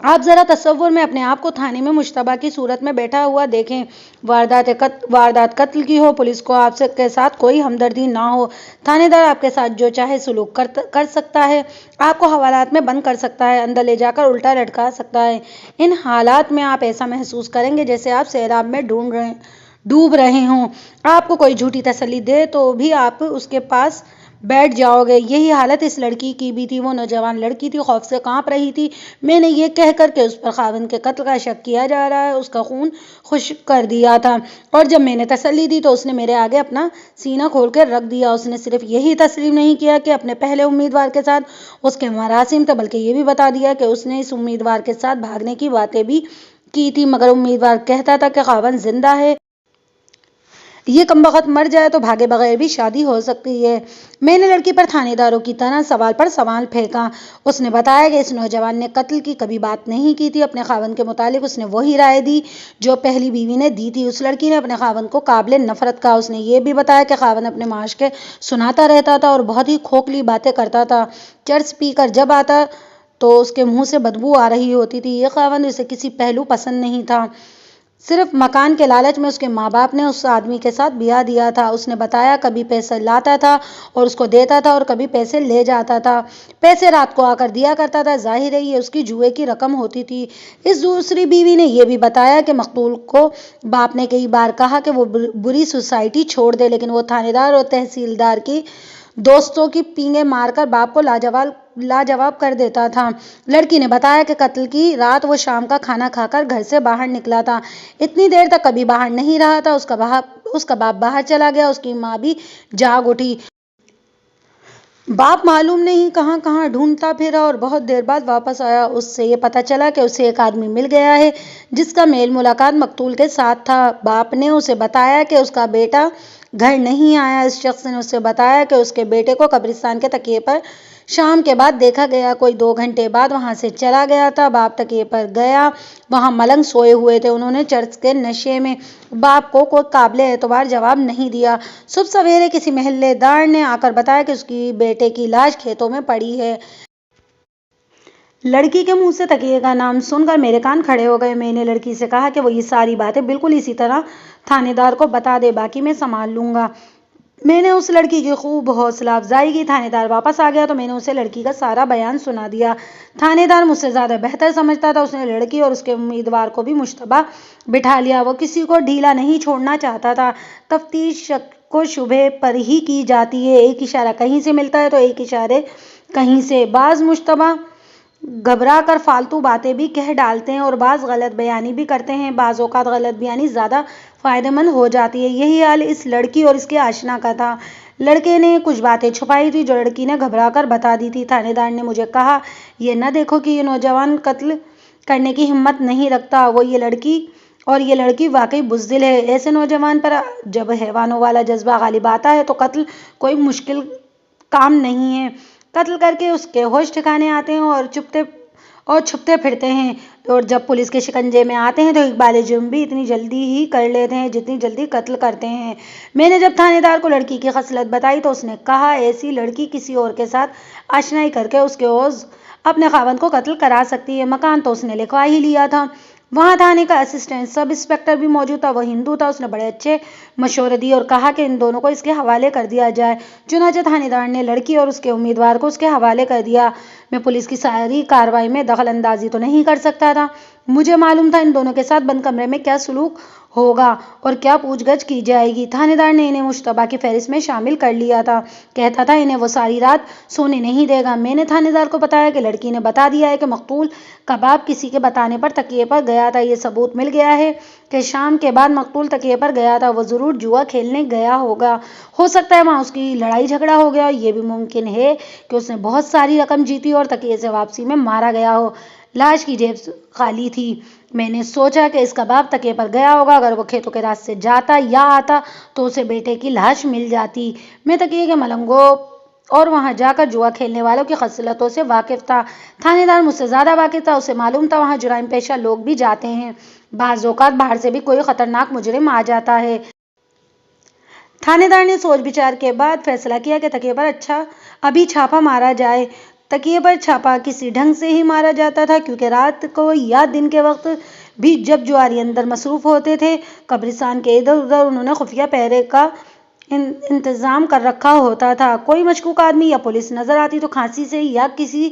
آپ ذرا تصور میں اپنے آپ کو تھانے میں مشتبہ کی صورت میں بیٹھا ہوا دیکھیں۔ واردات قتل کی ہو، پولیس کو آپ کے ساتھ کوئی ہمدردی نہ ہو، تھانے دار آپ کے ساتھ جو چاہے سلوک کر سکتا ہے، آپ کو حوالات میں بند کر سکتا ہے، اندر لے جا کر الٹا لٹکا سکتا ہے۔ ان حالات میں آپ ایسا محسوس کریں گے جیسے آپ سیلاب میں ڈوب رہے ہوں۔ آپ کو کوئی جھوٹی تسلی دے تو بھی آپ اس کے پاس بیٹھ جاؤ گے۔ یہی حالت اس لڑکی کی بھی تھی۔ وہ نوجوان لڑکی تھی، خوف سے کانپ رہی تھی۔ میں نے یہ کہہ کر کہ اس پر خاوند کے قتل کا شک کیا جا رہا ہے اس کا خون خشک کر دیا تھا، اور جب میں نے تسلی دی تو اس نے میرے آگے اپنا سینہ کھول کر رکھ دیا۔ اس نے صرف یہی تسلیم نہیں کیا کہ اپنے پہلے امیدوار کے ساتھ اس کے مراسم تھے، بلکہ یہ بھی بتا دیا کہ اس نے اس امیدوار کے ساتھ بھاگنے کی باتیں بھی کی تھی، مگر امیدوار کہتا تھا کہ خاوند زندہ ہے، یہ کمبخت مر جائے تو بھاگے بغیر بھی شادی ہو سکتی ہے۔ میں نے لڑکی پر تھانے داروں کی طرح سوال پر سوال پھینکا۔ اس نے بتایا کہ اس نوجوان نے قتل کی کبھی بات نہیں کی تھی۔ اپنے خاوند کے متعلق اس نے وہی رائے دی جو پہلی بیوی نے دی تھی۔ اس لڑکی نے اپنے خاوند کو قابل نفرت کہا۔ اس نے یہ بھی بتایا کہ خاوند اپنے معاشقے سناتا رہتا تھا اور بہت ہی کھوکھلی باتیں کرتا تھا۔ چرس پی کر جب آتا تو اس کے منہ سے بدبو آ رہی ہوتی تھی۔ یہ خاوند اسے کسی پہلو پسند نہیں تھا، صرف مکان کے لالچ میں اس کے ماں باپ نے اس آدمی کے ساتھ بیاہ دیا تھا۔ اس نے بتایا کبھی پیسے لاتا تھا اور اس کو دیتا تھا اور کبھی پیسے لے جاتا تھا۔ پیسے رات کو آ کر دیا کرتا تھا، ظاہر ہے یہ اس کی جوئے کی رقم ہوتی تھی۔ اس دوسری بیوی نے یہ بھی بتایا کہ مقتول کو باپ نے کئی بار کہا کہ وہ بری سوسائٹی چھوڑ دے، لیکن وہ تھانے دار اور تحصیلدار کی دوستوں کی پینگیں مار کر باپ کو لاجواب کر دیتا تھا۔ لڑکی نے بتایا کہ قتل کی رات وہ شام کا کھانا کھا کر گھر سے باہر نکلا تھا، اتنی دیر تک کبھی باہر نہیں رہا تھا۔ اس کا باپ باہر چلا گیا، اس کی ماں بھی جاگ اٹھی۔ باپ معلوم نہیں کہاں کہاں ڈھونڈتا پھرا اور بہت دیر بعد واپس آیا۔ اس سے یہ پتہ چلا کہ اسے ایک آدمی مل گیا ہے جس کا میل ملاقات مقتول کے ساتھ تھا۔ باپ نے اسے بتایا کہ اس کا بیٹا گھر نہیں آیا۔ اس شخص نے اسے بتایا کہ اس کے بیٹے کو قبرستان کے تکیے پر شام کے بعد دیکھا گیا، کوئی 2 گھنٹے بعد وہاں سے چلا گیا تھا۔ باپ تکیے پر گیا، وہاں ملنگ سوئے ہوئے تھے، انہوں نے چرس کے نشے میں باپ کو کوئی قابل اعتبار جواب نہیں دیا۔ صبح سویرے کسی محلے دار نے آ کر بتایا کہ اس کی بیٹے کی لاش کھیتوں میں پڑی ہے۔ لڑکی کے منہ سے تکیے کا نام سن کر میرے کان کھڑے ہو گئے۔ میں نے لڑکی سے کہا کہ وہ یہ ساری باتیں بالکل اسی طرح تھانے دار کو بتا دے، باقی میں سنبھال لوں گا۔ میں نے اس لڑکی کی خوب حوصلہ افزائی کی۔ تھانے دار واپس آ گیا تو میں نے اسے لڑکی کا سارا بیان سنا دیا۔ تھانے دار مجھ سے زیادہ بہتر سمجھتا تھا، اس نے لڑکی اور اس کے امیدوار کو بھی مشتبہ بٹھا لیا۔ وہ کسی کو ڈھیلا نہیں چھوڑنا چاہتا تھا۔ تفتیش شک کو شبہے پر ہی کی جاتی ہے، ایک اشارہ کہیں سے ملتا ہے تو ایک اشارے کہیں سے۔ بعض مشتبہ گھبرا کر فالتو باتیں بھی کہہ ڈالتے ہیں اور بعض غلط بیانی بھی کرتے ہیں۔ بعض اوقات غلط بیانی زیادہ فائدہ مند ہو جاتی ہے۔ یہی حال اس لڑکی اور اس کے آشنا کا تھا۔ لڑکے نے کچھ باتیں چھپائی تھی جو لڑکی نے گھبرا کر بتا دی تھی۔ تھانے دار نے مجھے کہا، یہ نہ دیکھو کہ یہ نوجوان قتل کرنے کی ہمت نہیں رکھتا، یہ لڑکی واقعی بزدل ہے۔ ایسے نوجوان پر جب حیوانوں والا جذبہ غالب آتا ہے تو قتل کوئی مشکل کام نہیں ہے۔ قتل کر کے اس کے ہوش ٹھکانے آتے ہیں اور چھپتے پھرتے ہیں، اور جب پولیس کے شکنجے میں آتے ہیں تو اقبال جرم بھی اتنی جلدی ہی کر لیتے ہیں جتنی جلدی قتل کرتے ہیں۔ میں نے جب تھانے دار کو لڑکی کی خصلت بتائی تو اس نے کہا، ایسی لڑکی کسی اور کے ساتھ آشنائی کر کے اس کے اپنے خاوند کو قتل کرا سکتی ہے۔ مکان تو اس نے لکھوا ہی لیا تھا۔ وہاں تھانے کا اسسٹنٹ سب انسپکٹر بھی موجود تھا، وہ ہندو تھا۔ اس نے بڑے اچھے مشورے دیے اور کہا کہ ان دونوں کو اس کے حوالے کر دیا جائے۔ چنانچہ تھانے دار نے لڑکی اور اس کے امیدوار کو اس کے حوالے کر دیا۔ میں پولیس کی ساری کارروائی میں دخل اندازی تو نہیں کر سکتا تھا۔ مجھے معلوم تھا ان دونوں کے ساتھ بند کمرے میں کیا سلوک ہوگا اور کیا پوچھ گچھ کی جائے گی۔ تھانے دار نے انہیں مشتبہ کی فہرست میں شامل کر لیا تھا۔ کہتا تھا انہیں وہ ساری رات سونے نہیں دے گا۔ میں نے تھانے دار کو بتایا کہ لڑکی نے بتا دیا ہے کہ مقتول کا باپ کسی کے بتانے پر تکیے پر گیا تھا۔ یہ ثبوت مل گیا ہے کہ شام کے بعد مقتول تکیے پر گیا تھا۔ وہ ضرور جوا کھیلنے گیا ہوگا۔ ہو سکتا ہے وہاں اس کی لڑائی جھگڑا ہو گیا ہو۔ یہ بھی ممکن ہے کہ اس نے بہت ساری رقم جیتی اور تکیے سے واپسی میں مارا گیا ہو۔ لاش کی جیب خالی تھی۔ میں نے سوچا کہ اس کا باپ تکیے پر گیا ہوگا۔ اگر وہ کھیتوں کے راستے جاتا یا آتا تو اسے بیٹے کی لاش مل جاتی۔ میں تکیے کے ملنگوں اور وہاں جا کر جوا کھیلنے والوں کی خصلتوں سے واقف تھا۔ تھانے دار مجھ سے زیادہ واقف تھا۔ اسے معلوم تھا وہاں جرائم پیشہ لوگ بھی جاتے ہیں۔ بعض اوقات باہر سے بھی کوئی خطرناک مجرم آ جاتا ہے۔ تھانے دار نے سوچ بچار کے بعد فیصلہ کیا کہ تکیے پر ابھی چھاپا مارا جائے۔ تکیے پر چھاپا کسی ڈھنگ سے ہی مارا جاتا تھا، کیونکہ رات کو یا دن کے وقت بھی جب جواری اندر مصروف ہوتے تھے قبرستان کے ادھر ادھر انہوں نے خفیہ پہرے کا انتظام کر رکھا ہوتا تھا۔ کوئی مشکوک آدمی یا پولیس نظر آتی تو کھانسی سے یا کسی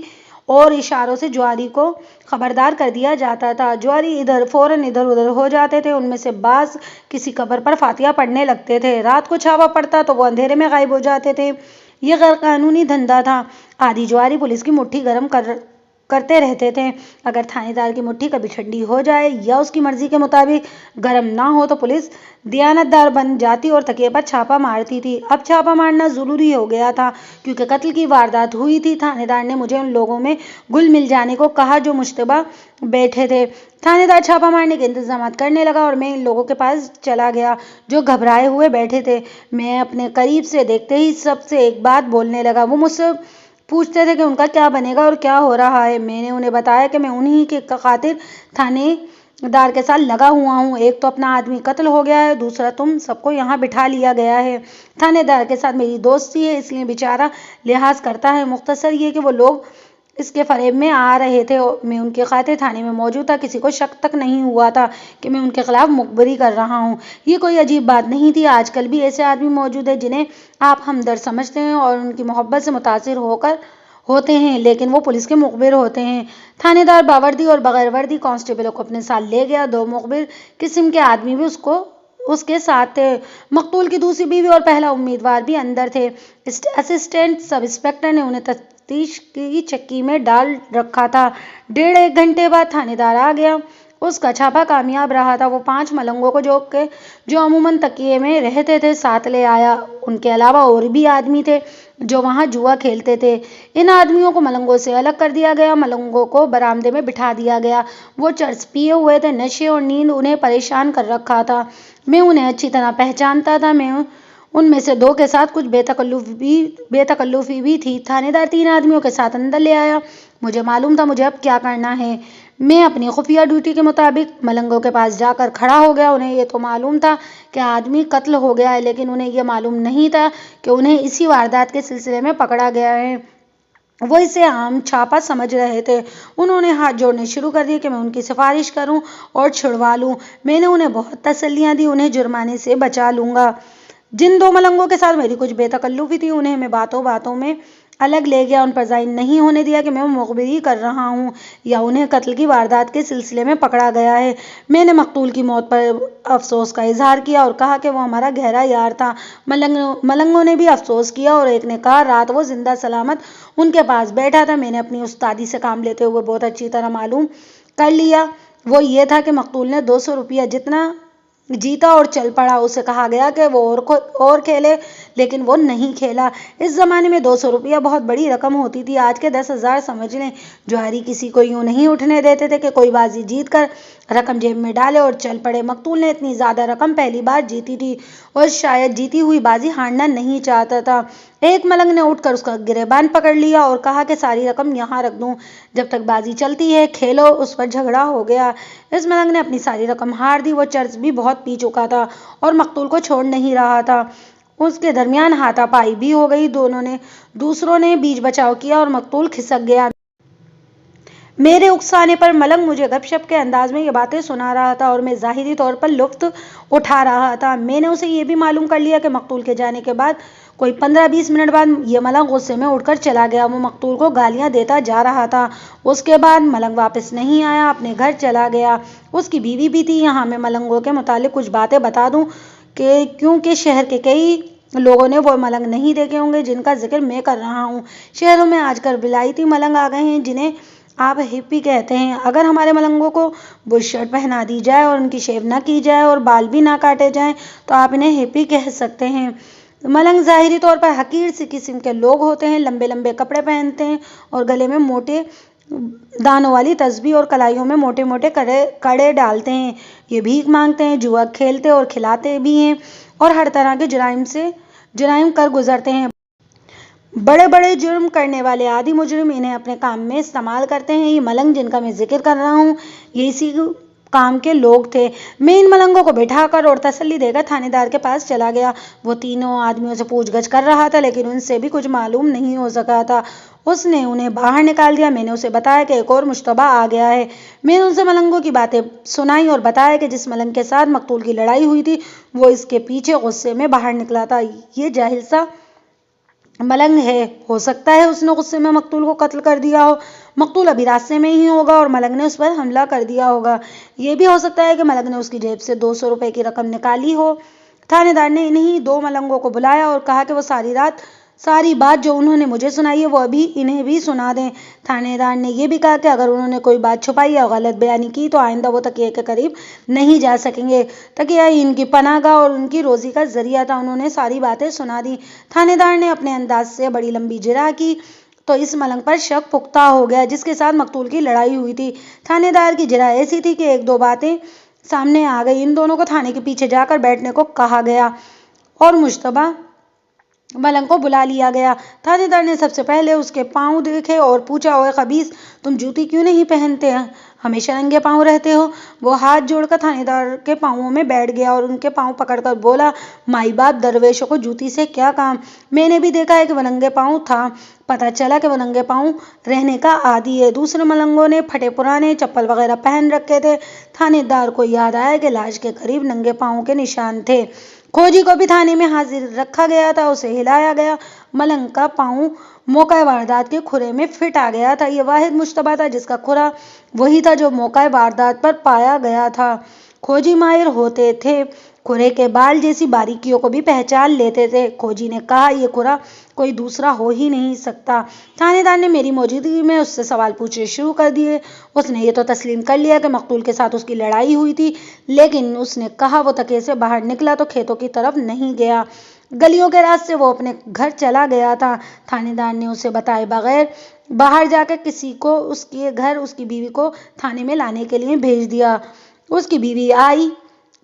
اور اشاروں سے جواری کو خبردار کر دیا جاتا تھا۔ جواری فوراً ادھر ادھر ہو جاتے تھے۔ ان میں سے بعض کسی قبر پر فاتحہ پڑھنے لگتے تھے۔ رات کو چھاپا پڑتا تو وہ اندھیرے میں غائب ہو جاتے تھے۔ یہ غیر قانونی دھندا تھا۔ آدھی جواری پولیس کی مٹھی گرم کرتے رہتے تھے۔ اگر تھانے دار کی مٹھی کبھی ٹھنڈی ہو جائے یا اس کی مرضی کے مطابق گرم نہ ہو تو پولیس دیانت دار بن جاتی اور تکیے پر چھاپا مارتی تھی۔ اب چھاپا مارنا ضروری ہو گیا تھا کیونکہ قتل کی واردات ہوئی تھی۔ تھانے دار نے مجھے ان لوگوں میں گل مل جانے کو کہا جو مشتبہ بیٹھے تھے۔ تھانے دار چھاپا مارنے کے انتظامات کرنے لگا اور میں ان لوگوں کے پاس چلا گیا جو گھبرائے ہوئے بیٹھے تھے۔ میں اپنے قریب سے دیکھتے ہی سب سے ایک بات بولنے لگا۔ وہ مجھ سے پوچھتے تھے کہ ان کا کیا بنے گا اور کیا ہو رہا ہے۔ میں نے انہیں بتایا کہ میں انہی کی خاطر تھانے دار کے ساتھ لگا ہوا ہوں۔ ایک تو اپنا آدمی قتل ہو گیا ہے، دوسرا تم سب کو یہاں بٹھا لیا گیا ہے۔ تھانے دار کے ساتھ میری دوستی ہے، اس لیے بیچارہ لحاظ کرتا ہے۔ مختصر یہ کہ وہ لوگ اس کے فریب میں آ رہے تھے۔ میں ان کی خاطر تھانے میں موجود تھا۔ کسی کو شک تک نہیں ہوا تھا کہ میں ان کے خلاف مخبری کر رہا ہوں۔ یہ کوئی عجیب بات نہیں تھی۔ آج کل بھی ایسے آدمی موجود ہیں جنہیں آپ ہمدرد سمجھتے ہیں اور ان کی محبت سے متاثر ہوتے ہیں، لیکن وہ پولیس کے مخبر ہوتے ہیں۔ تھانے دار باوردی اور بغیر وردی کانسٹیبلوں کو اپنے ساتھ لے گیا۔ 2 مخبر قسم کے آدمی بھی اس کے ساتھ تھے۔ مقتول کی دوسری بیوی اور پہلا امیدوار بھی اندر تھے۔ اسسٹنٹ سب انسپکٹر نے انہیں تفتیش کی چکی میں ڈال رکھا تھا۔ 1.5 گھنٹے بعد تھانے دار آ گیا۔ اس کا چھاپا کامیاب رہا تھا۔ وہ 5 ملنگوں کو جو عموماً تکیے میں رہتے تھے ساتھ لے آیا۔ ان کے علاوہ اور بھی آدمی تھے جو وہاں جوا کھیلتے تھے۔ ان آدمیوں کو ملنگوں سے الگ کر دیا گیا۔ ملنگوں کو برآمدے میں بٹھا دیا گیا۔ وہ چرس پیے ہوئے تھے۔ نشے اور نیند انہیں پریشان کر رکھا تھا۔ میں انہیں اچھی طرح پہچانتا تھا۔ میں ان میں سے 2 کے ساتھ کچھ بے تکلفی بھی تھی۔ تھانے دار 3 آدمیوں کے ساتھ اندر لے آیا۔ مجھے معلوم تھا مجھے اب کیا کرنا ہے۔ میں اپنی خفیہ ڈیوٹی کے مطابق ملنگوں کے پاس جا کر کھڑا ہو گیا۔ انہیں یہ تو معلوم تھا کہ آدمی قتل ہو گیا ہے، لیکن انہیں یہ معلوم نہیں تھا کہ انہیں اسی واردات کے سلسلے میں پکڑا گیا ہے۔ وہ اسے عام چھاپا سمجھ رہے تھے۔ انہوں نے ہاتھ جوڑنے شروع کر دیے کہ میں ان کی سفارش کروں اور چھڑوا لوں۔ میں نے انہیں بہت تسلیاں دی، انہیں جرمانے سے بچا لوں گا۔ جن 2 ملنگوں کے ساتھ میری کچھ بے تکلفی تھی انہیں میں باتوں باتوں میں الگ لے گیا۔ ان پر ظاہر نہیں ہونے دیا کہ میں مخبری کر رہا ہوں یا انہیں قتل کی واردات کے سلسلے میں پکڑا گیا ہے۔ میں نے مقتول کی موت پر افسوس کا اظہار کیا اور کہا کہ وہ ہمارا گہرا یار تھا۔ ملنگوں نے بھی افسوس کیا اور ایک نے کہا رات وہ زندہ سلامت ان کے پاس بیٹھا تھا۔ میں نے اپنی استادی سے کام لیتے ہوئے بہت اچھی طرح معلوم کر لیا۔ وہ یہ تھا کہ مقتول نے 200 روپیہ جتنا جیتا اور چل پڑا۔ اسے کہا گیا کہ وہ اور کھیلے، لیکن وہ نہیں کھیلا۔ اس زمانے میں 200 روپیہ بہت بڑی رقم ہوتی تھی۔ آج کے 10,000 سمجھ لیں۔ جوہری کسی کو یوں نہیں اٹھنے دیتے تھے کہ کوئی بازی جیت کر رقم جیب میں ڈالے اور چل پڑے۔ مقتول نے اتنی زیادہ رقم پہلی بار جیتی تھی اور شاید جیتی ہوئی بازی ہارنا نہیں چاہتا تھا۔ ایک ملنگ نے اٹھ کر اس کا گریبان پکڑ لیا اور کہا کہ ساری رقم یہاں رکھ دوں، جب تک بازی چلتی ہے کھیلو۔ اس پر جھگڑا ہو گیا۔ اس ملنگ نے اپنی ساری رقم ہار دی۔ وہ چرس بھی بہت پی چکا تھا اور مقتول کو چھوڑ نہیں رہا تھا۔ اس کے درمیان ہاتھا پائی بھی ہو گئی۔ دوسروں نے بیچ بچاؤ کیا اور مقتول کھسک گیا۔ میرے اکسانے پر ملنگ مجھے گپ شپ کے انداز میں یہ باتیں سنا رہا تھا اور میں ظاہری طور پر لطف اٹھا رہا تھا۔ میں نے اسے یہ بھی معلوم کر لیا کہ مقتول کے جانے کے بعد کوئی 15-20 منٹ بعد یہ ملنگ غصے میں اٹھ کر چلا گیا۔ وہ مقتول کو گالیاں دیتا جا رہا تھا۔ اس کے بعد ملنگ واپس نہیں آیا، اپنے گھر چلا گیا۔ اس کی بیوی بھی تھی۔ یہاں میں ملنگوں کے متعلق کچھ باتیں بتا دوں کہ کیونکہ شہر کے کئی لوگوں نے وہ ملنگ نہیں دیکھے ہوں گے جن کا ذکر میں کر رہا ہوں۔ شہروں میں آج کل ولایتی ملنگ آ گئے ہیں جنہیں آپ ہپی کہتے ہیں۔ اگر ہمارے ملنگوں کو بش شرٹ پہنا دی جائے اور ان کی شیو نہ کی جائے اور بال بھی نہ کاٹے جائیں تو آپ انہیں ہپی کہہ سکتے ہیں۔ ملنگ ظاہری طور پر حقیر سی قسم کے لوگ ہوتے ہیں، لمبے لمبے کپڑے پہنتے ہیں اور گلے میں موٹے دانوں والی تسبیح اور کلائیوں میں موٹے موٹے کڑے ڈالتے ہیں۔ یہ بھیک مانگتے ہیں، جوا کھیلتے اور کھلاتے بھی ہیں اور ہر طرح کے جرائم کر گزرتے ہیں۔ بڑے بڑے جرم کرنے والے عادی مجرم انہیں اپنے کام میں استعمال کرتے ہیں۔ یہ ملنگ جن کا میں ذکر کر رہا ہوں یہ اسی کام کے لوگ تھے۔ میں ان ملنگوں کو بٹھا کر اور تسلی دے کر تھانے دار کے پاس چلا گیا۔ وہ تینوں آدمیوں سے پوچھ گچھ کر رہا تھا لیکن ان سے بھی کچھ معلوم نہیں ہو سکا تھا۔ اس نے انہیں باہر نکال دیا۔ میں نے اسے بتایا کہ ایک اور مشتبہ آ گیا ہے۔ میں نے اسے ملنگوں کی باتیں سنائی اور بتایا کہ جس ملنگ کے ساتھ مقتول کی لڑائی ہوئی تھی وہ اس کے پیچھے غصے میں باہر نکلا تھا۔ یہ جاہل سا ملنگ ہے، ہو سکتا ہے اس نے غصے میں مقتول کو قتل کر دیا ہو۔ مقتول ابھی راستے میں ہی ہوگا اور ملنگ نے اس پر حملہ کر دیا ہوگا۔ یہ بھی ہو سکتا ہے کہ ملنگ نے اس کی جیب سے 200 روپے کی رقم نکالی ہو۔ تھانے دار نے انہی 2 ملنگوں کو بلایا اور کہا کہ وہ ساری بات جو انہوں نے مجھے سنائی ہے وہ ابھی انہیں بھی سنا دیں۔ تھانے دار نے یہ بھی کہا کہ اگر انہوں نے کوئی بات چھپائی یا غلط بیانی کی تو آئندہ وہ تکیے کے قریب نہیں جا سکیں گے۔ تکیہ ہی ان کی پناہ گاہ اور ان کی روزی کا ذریعہ تھا۔ انہوں نے ساری باتیں سنا دی۔ تھانے دار نے اپنے انداز سے بڑی لمبی جرح کی تو اس ملنگ پر شک پختہ ہو گیا جس کے ساتھ مقتول کی لڑائی ہوئی تھی۔ تھانے دار کی جرح ایسی تھی کہ 1-2 باتیں سامنے آ گئی۔ ان دونوں کو تھانے کے پیچھے جا کر بیٹھنے کو کہا گیا اور مشتبہ ملنگ کو بلا لیا گیا۔ تھانے دار نے سب سے پہلے اس کے پاؤں دیکھے اور پوچھا، اوئے خبیث، تم جوتی کیوں نہیں پہنتے؟ ہمیشہ ننگے پاؤں رہتے ہو؟ وہ ہاتھ جوڑ کر تھانے دار کے پاؤں میں بیٹھ گیا اور ان کے پاؤں پکڑ کر بولا، مائی باپ، درویشوں کو جوتی سے کیا کام؟ میں نے بھی دیکھا ہے کہ وہ ننگے پاؤں تھا۔ پتہ چلا کہ وہ ننگے پاؤں رہنے کا عادی ہے۔ دوسرے ملنگوں نے پھٹے پرانے چپل وغیرہ پہن رکھے تھے۔ تھانے دار کو یاد آیا کہ لاش کے قریب ننگے پاؤں کے نشان تھے۔ کھوجی کو بھی تھانے میں حاضر رکھا گیا تھا۔ اسے ہلایا گیا۔ ملنگ کا پاؤں موقع واردات کے کھرے میں فٹ آ گیا تھا۔ یہ واحد مشتبہ تھا جس کا کھرا وہی تھا جو موقع واردات پر پایا گیا تھا۔ کھوجی ماہر ہوتے تھے، کھرے کے بال جیسی باریکیوں کو بھی پہچان لیتے تھے۔ کھوجی نے کہا، یہ کھرا کوئی دوسرا ہو ہی نہیں سکتا۔ تھانے دار نے میری موجودگی میں اس سے سوال پوچھنے شروع کر دیے۔ اس نے یہ تو تسلیم کر لیا کہ مقتول کے ساتھ اس کی لڑائی ہوئی تھی لیکن اس نے کہا وہ تکیے سے باہر نکلا تو کھیتوں کی طرف نہیں گیا، گلیوں کے راستے وہ اپنے گھر چلا گیا تھا۔ تھانے دار نے اسے بتائے بغیر باہر جا کے کسی کو اس کے گھر اس کی بیوی کو تھانے میں لانے کے لیے بھیج دیا۔ اس کی بیوی آئی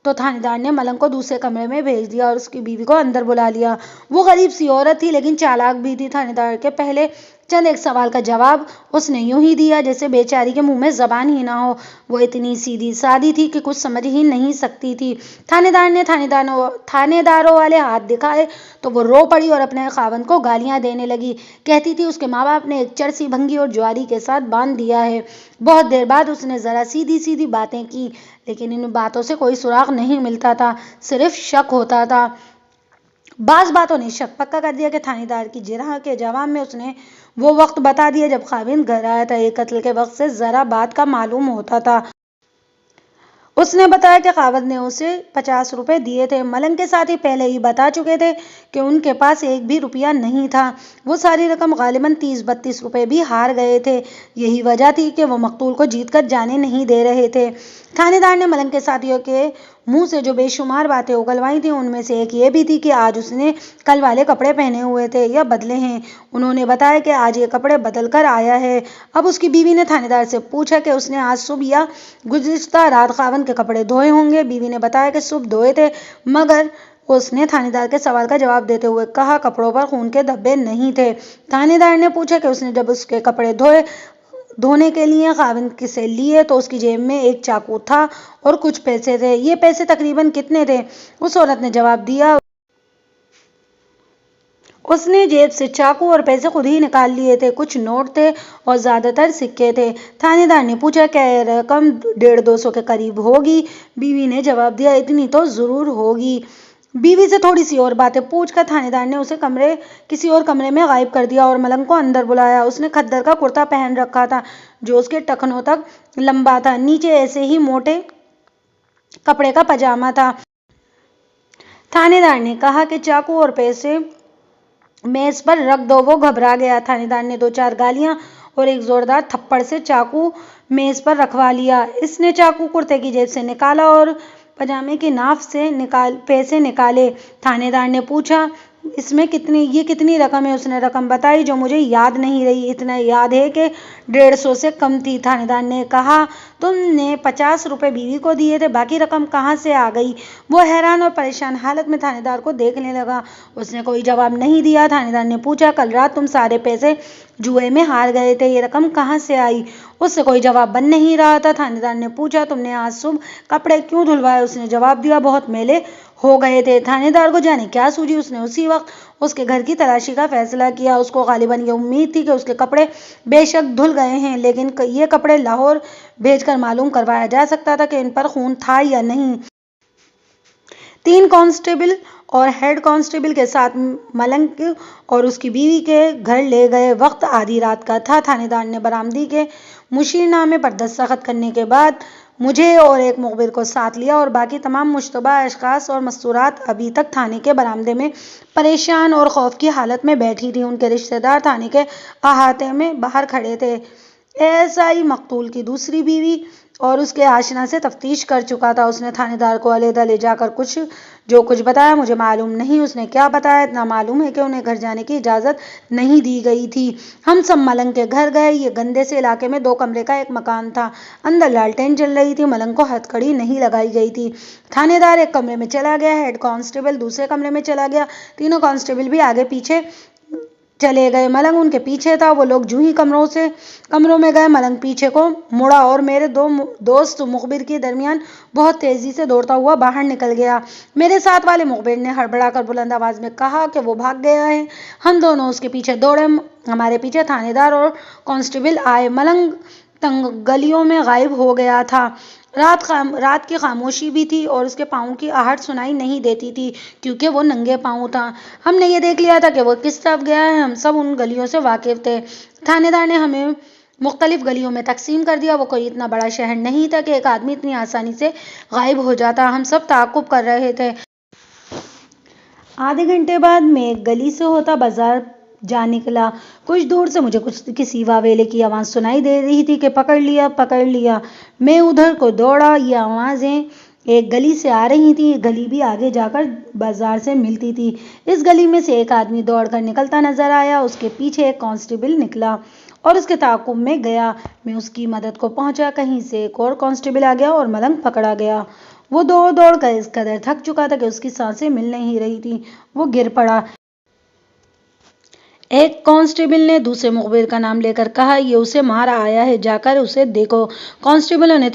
تو تھانے دار نے ملنگ کو دوسرے کمرے میں بھیج دیا اور اس کی بیوی کو اندر بلا لیا۔ وہ غریب سی عورت تھی لیکن چالاک بھی تھی۔ تھانے دار کے پہلے چند ایک سوال کا جواب اس نے یوں ہی دیا جیسے بیچاری کے منہ میں زبان ہی نہ ہو۔ وہ اتنی سیدھی سادی تھی کہ کچھ سمجھ ہی نہیں سکتی تھی۔ تھانے دار نے تھانے داروں والے ہاتھ دکھائے تو وہ رو پڑی اور اپنے خاوند کو گالیاں دینے لگی۔ کہتی تھی اس کے ماں باپ نے ایک چرسی بھنگی اور جواری کے ساتھ باندھ دیا ہے۔ بہت دیر بعد اس نے ذرا سیدھی سیدھی باتیں کی لیکن ان باتوں سے کوئی سراغ نہیں ملتا تھا، صرف شک ہوتا تھا۔ بعض باتوں نے شک پکا کر دیا کہ تھانے دار کی جرح کے جواب میں اس نے وہ وقت بتا دیا جب خاوند گھر آیا تھا۔ ایک قتل کے وقت سے ذرا بات کا معلوم ہوتا تھا۔ اس نے بتایا کہ خاوند نے اسے 50 روپے دیے تھے۔ ملنگ کے ساتھی پہلے ہی بتا چکے تھے کہ ان کے پاس ایک بھی روپیہ نہیں تھا۔ وہ ساری رقم غالباً 30-32 روپے بھی ہار گئے تھے۔ یہی وجہ تھی کہ وہ مقتول کو جیت کر جانے نہیں دے رہے تھے۔ تھانے دار نے ملنگ کے ساتھیوں کے منہ سے جو بے شمار باتیں اگلوائی تھیں ان میں سے ایک یہ بھی تھی کہ آج اس نے کل والے کپڑے پہنے ہوئے تھے یا بدلے ہیں۔ انہوں نے بتایا کہ آج یہ کپڑے بدل کر آیا ہے۔ اب اس کی بیوی نے تھانے دار سے پوچھا کہ اس نے آج صبح یا گزشتہ رات خاوند کے کپڑے دھوئے ہوں گے۔ بیوی نے بتایا کہ صبح دھوئے تھے مگر اس نے تھانے دار کے سوال کا جواب دیتے ہوئے کہا کپڑوں پر خون کے دھبے نہیں تھے۔ تھانے دار نے پوچھا کہ اس نے جب اس کے کپڑے دھونے کے لیے خاوند سے لیے تو اس کی جیب میں ایک چاقو تھا اور کچھ پیسے تھے۔ یہ پیسے تقریباً کتنے تھے؟ اس عورت نے جواب دیا، اس نے جیب سے چاقو اور پیسے خود ہی نکال لیے تھے۔ کچھ نوٹ تھے اور زیادہ تر سکے تھے۔ تھانے دار نے پوچھا، کیا یہ رقم 150-200 کے قریب ہوگی؟ بیوی نے جواب دیا، اتنی تو ضرور ہوگی۔ بیوی سے تھوڑی سی اور باتیں پوچھ کر تھانے دار نے اسے کسی اور کمرے میں غائب کر دیا اور ملنگ کو اندر بلایا۔ اس نے کھدر کا کرتا پہن رکھا تھا جو اس کے ٹخنوں تک لمبا تھا، نیچے ایسے ہی موٹے کپڑے کا پاجامہ تھا۔ تھانے دار نے کہا کہ چاقو اور پیسے میز پر رکھ دو۔ وہ گھبرا گیا۔ تھانے دار نے 2-4 گالیاں اور ایک زوردار تھپڑ سے چاقو میز پر رکھوا لیا۔ اس نے چاقو کرتے کی جیب سے نکالا اور پاجامے کی ناف سے پیسے نکالے۔ تھانے دار نے پوچھا، یہ کتنی رقم ہے؟ اس نے رقم بتائی جو مجھے یاد نہیں رہی۔ اتنا یاد ہے کہ 150 سے کم تھی۔ تھانے دار نے کہا، تم نے 50 روپے بیوی کو دیے تھے، باقی رقم کہاں سے آ گئی؟ وہ حیران اور پریشان حالت میں تھانے دار کو دیکھنے لگا۔ اس نے کوئی جواب نہیں دیا۔ تھانے دار نے پوچھا، کل رات تم سارے پیسے جوئے میں ہار گئے تھے، یہ رقم کہاں سے آئی؟ اس سے کوئی جواب بن نہیں رہا تھا۔ تھانے دار نے پوچھا، تم نے آج صبح کپڑے کیوں دھلوائے؟ اس نے جواب دیا، بہت میلے ہو گئے تھے۔ تھانے دار کو جانے کیا سوجی، اس نے اسی وقت اس کے گھر کی تلاشی کا فیصلہ کیا۔ اس کو غالباً یہ امید تھی کہ اس کے کپڑے بے شک دھل گئے ہیں، لیکن یہ کپڑے لاہور بھیج کر معلوم کروایا جا سکتا تھا کہ ان پر خون تھا یا نہیں۔ 3 کانسٹیبل اور ہیڈ کانسٹیبل کے ساتھ ملنگ اور اس کی بیوی کے گھر لے گئے۔ وقت آدھی رات کا تھا۔ تھانے دار نے برآمدی کے مشیر نامے پر دستخط کرنے کے بعد مجھے اور ایک مخبر کو ساتھ لیا اور باقی تمام مشتبہ اشخاص اور مستورات ابھی تک تھانے کے برآمدے میں پریشان اور خوف کی حالت میں بیٹھی تھیں۔ ان کے رشتہ دار تھانے کے احاطے میں باہر کھڑے تھے۔ ASI مقتول کی دوسری بیوی اور اس کے آشنا سے تفتیش کر چکا تھا۔ اس نے تھانے دار کو علیحدہ لے جا کر جو کچھ بتایا مجھے معلوم نہیں۔ اس نے کیا بتایا، اتنا معلوم ہے کہ انہیں گھر جانے کی اجازت نہیں دی گئی تھی۔ ہم سب ملنگ کے گھر گئے۔ یہ گندے سے علاقے میں 2 کمرے کا ایک مکان تھا۔ اندر لالٹین جل رہی تھی۔ ملنگ کو ہتھکڑی نہیں لگائی گئی تھی۔ تھانے دار ایک کمرے میں چلا گیا، ہیڈ کانسٹیبل دوسرے کمرے میں چلا گیا، تینوں کانسٹیبل بھی آگے پیچھے چلے گئے۔ ملنگ ان کے پیچھے تھا۔ وہ لوگ جو ہی کمروں میں گئے، ملنگ پیچھے کو مڑا اور میرے 2 دوست مخبر کے درمیان بہت تیزی سے دوڑتا ہوا باہر نکل گیا۔ میرے ساتھ والے مخبر نے ہڑبڑا کر بلند آواز میں کہا کہ وہ بھاگ گیا ہے۔ ہم دونوں اس کے پیچھے دوڑے۔ ہمارے پیچھے تھانے دار اور کانسٹیبل آئے۔ ملنگ تنگ گلیوں میں غائب ہو گیا تھا۔ رات کی خاموشی بھی تھی اور اس کے پاؤں کی آہٹ سنائی نہیں دیتی تھی کیونکہ وہ ننگے پاؤں تھا۔ ہم نے یہ دیکھ لیا تھا کہ وہ کس طرف گیا ہے۔ ہم سب ان گلیوں سے واقف تھے۔ تھانے دار نے ہمیں مختلف گلیوں میں تقسیم کر دیا۔ وہ کوئی اتنا بڑا شہر نہیں تھا کہ ایک آدمی اتنی آسانی سے غائب ہو جاتا۔ ہم سب تعاقب کر رہے تھے۔ آدھے گھنٹے بعد میں ایک گلی سے ہوتا بازار جا نکلا۔ کچھ دور سے مجھے کسی واویلے کی آواز سنائی دے رہی تھی کہ پکڑ لیا، پکڑ لیا۔ میں ادھر کو دوڑا۔ یہ آوازیں ایک گلی سے آ رہی تھیں۔ یہ گلی بھی آگے جا کر بازار سے ملتی تھی۔ اس گلی میں سے ایک آدمی دوڑ کر نکلتا نظر آیا۔ اس کے پیچھے ایک کانسٹیبل نکلا اور اس کے تعاقب میں گیا۔ میں اس کی مدد کو پہنچا۔ کہیں سے ایک اور کانسٹیبل آ گیا اور ملنگ پکڑا گیا۔ وہ دوڑ کر اس قدر تھک چکا تھا کہ اس کی سانسیں مل نہیں رہی تھیں۔ وہ گر پڑا۔ ایک کانسٹیبل نے دوسرے مخبر کا نام لے کر کہا، یہ اسے مار آیا ہے، جا کر اسے دیکھو۔ کانسٹیبلوں نے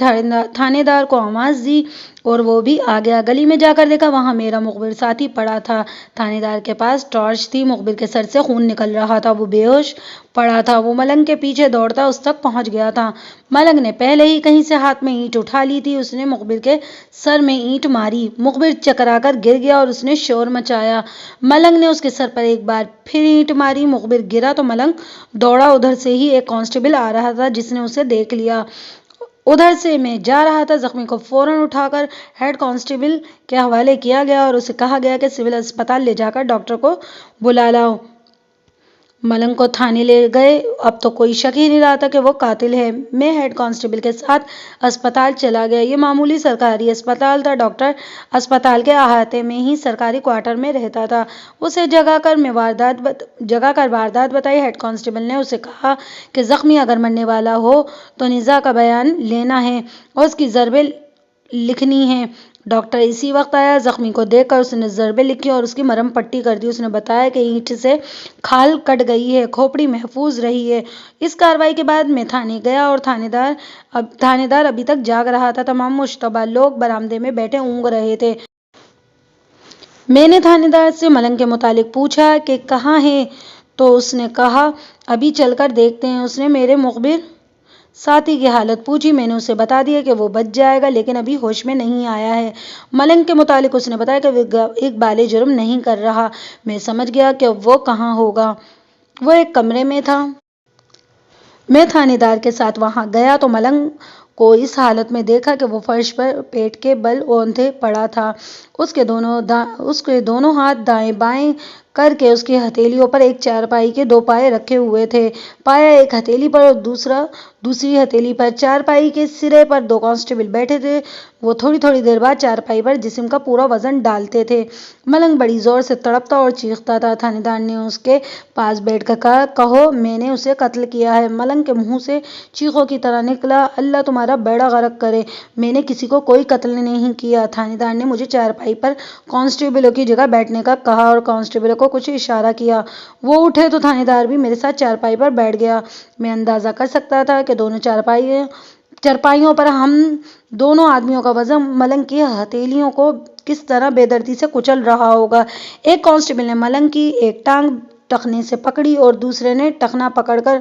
تھانے دار کو آواز دی اور وہ بھی آ گیا۔ گلی میں جا کر دیکھا، وہاں میرا مخبر ساتھی پڑا تھا۔ تھانے دار کے پاس ٹارچ تھی۔ مخبر کے سر سے خون نکل رہا تھا۔ وہ بے ہوش پڑا تھا۔ وہ ملنگ کے پیچھے دوڑتا اس تک پہنچ گیا تھا۔ ملنگ نے پہلے ہی کہیں سے ہاتھ میں اینٹ اٹھا لی تھی۔ اس نے مخبر کے سر میں اینٹ ماری۔ مخبر چکرا کر گر گیا اور اس نے شور مچایا۔ ملنگ نے اس کے سر پر ایک بار پھر اینٹ ماری۔ مخبر گرا تو ملنگ دوڑا۔ ادھر سے ہی ایک کانسٹیبل آ رہا تھا جس نے اسے دیکھ لیا۔ ادھر سے میں جا رہا تھا۔ زخمی کو فوراً اٹھا کر ہیڈ کانسٹیبل کے حوالے کیا گیا اور اسے کہا گیا کہ سول اسپتال لے جا کر ڈاکٹر کو بلا لاؤ۔ ملنگ کو تھانے لے گئے۔ اب تو کوئی شک ہی نہیں رہا تھا کہ وہ قاتل ہے۔ میں ہیڈ کانسٹیبل کے ساتھ اسپتال چلا گیا۔ یہ معمولی سرکاری اسپتال تھا۔ ڈاکٹر اسپتال کے احاطے میں ہی سرکاری کوارٹر میں رہتا تھا۔ اسے جگا کر واردات بتائی۔ ہیڈ کانسٹیبل نے اسے کہا کہ زخمی اگر مرنے والا ہو تو نزا کا بیان لینا ہے اور اس کی ضربیں لکھنی ہیں۔ ڈاکٹر اسی وقت آیا۔ زخمی کو دیکھ کر اس نے ضربیں لکھی اور اس کی مرہم پٹی کر دی۔ اس نے بتایا کہ اینٹ سے کھال کٹ گئی ہے، کھوپڑی محفوظ رہی ہے۔ اس کارروائی کے بعد میں تھانے گیا اور تھانے دار ابھی تک جاگ رہا تھا۔ تمام مشتبہ لوگ برآمدے میں بیٹھے اونگ رہے تھے۔ میں نے تھانے سے ملنگ کے متعلق پوچھا کہ کہاں ہے، تو اس نے کہا ابھی چل کر دیکھتے ہیں۔ اس نے میرے مخبر ساتھی کی حالت پوچھی۔ میں نے اسے بتا دیا کہ وہ بچ جائے گا لیکن ابھی ہوش میں نہیں آیا ہے۔ ملنگ کے متعلق اس نے بتایا کہ وہ اقبال جرم نہیں کر رہا۔ میں سمجھ گیا کہ وہ کہاں ہوگا۔ وہ ایک کمرے میں تھا۔ میں تھانے دار کے ساتھ وہاں گیا تو ملنگ کو اس حالت میں دیکھا کہ وہ فرش پر پیٹ کے بل اوندھے پڑا تھا۔ اس کے دونوں ہاتھ دائیں بائیں کر کے اس کی ہتھیلیوں پر ایک چارپائی کے دو پائے رکھے ہوئے تھے۔ پایا ایک ہتھیلی پر اور دوسری ہتھیلی پر۔ چارپائی کے سرے پر دو کانسٹیبل بیٹھے تھے۔ وہ تھوڑی تھوڑی دیر بعد چارپائی پر جسم کا پورا وزن ڈالتے تھے۔ ملنگ بڑی زور سے تڑپتا اور چیختا تھا۔ تھانے دار نے اس کے پاس بیٹھ کر کہا، کہو میں نے اسے قتل کیا ہے۔ ملنگ کے منہ سے چیخوں کی طرح نکلا، اللہ تمہارا بیڑا غرق کرے، میں نے کسی کو کوئی قتل نہیں کیا۔ تھانے دار نے مجھے چارپائی پر کانسٹیبلوں کی جگہ بیٹھنے کا کہا اور کانسٹیبلوں کو کچھ اشارہ کیا۔ وہ اٹھے تو تھانے دار بھی میرے ساتھ چارپائی پر بیٹھ گیا۔ میں اندازہ کر سکتا تھا کہ دونوں چارپائیوں پر ہم دونوں آدمیوں کا وزن ملنگ کی ہتھیلیوں کو کس طرح بے دردی سے کچل رہا ہوگا۔ ایک کانسٹیبل نے ملنگ کی ایک ٹانگ ٹخنے سے پکڑی اور دوسرے نے ٹخنا پکڑ کر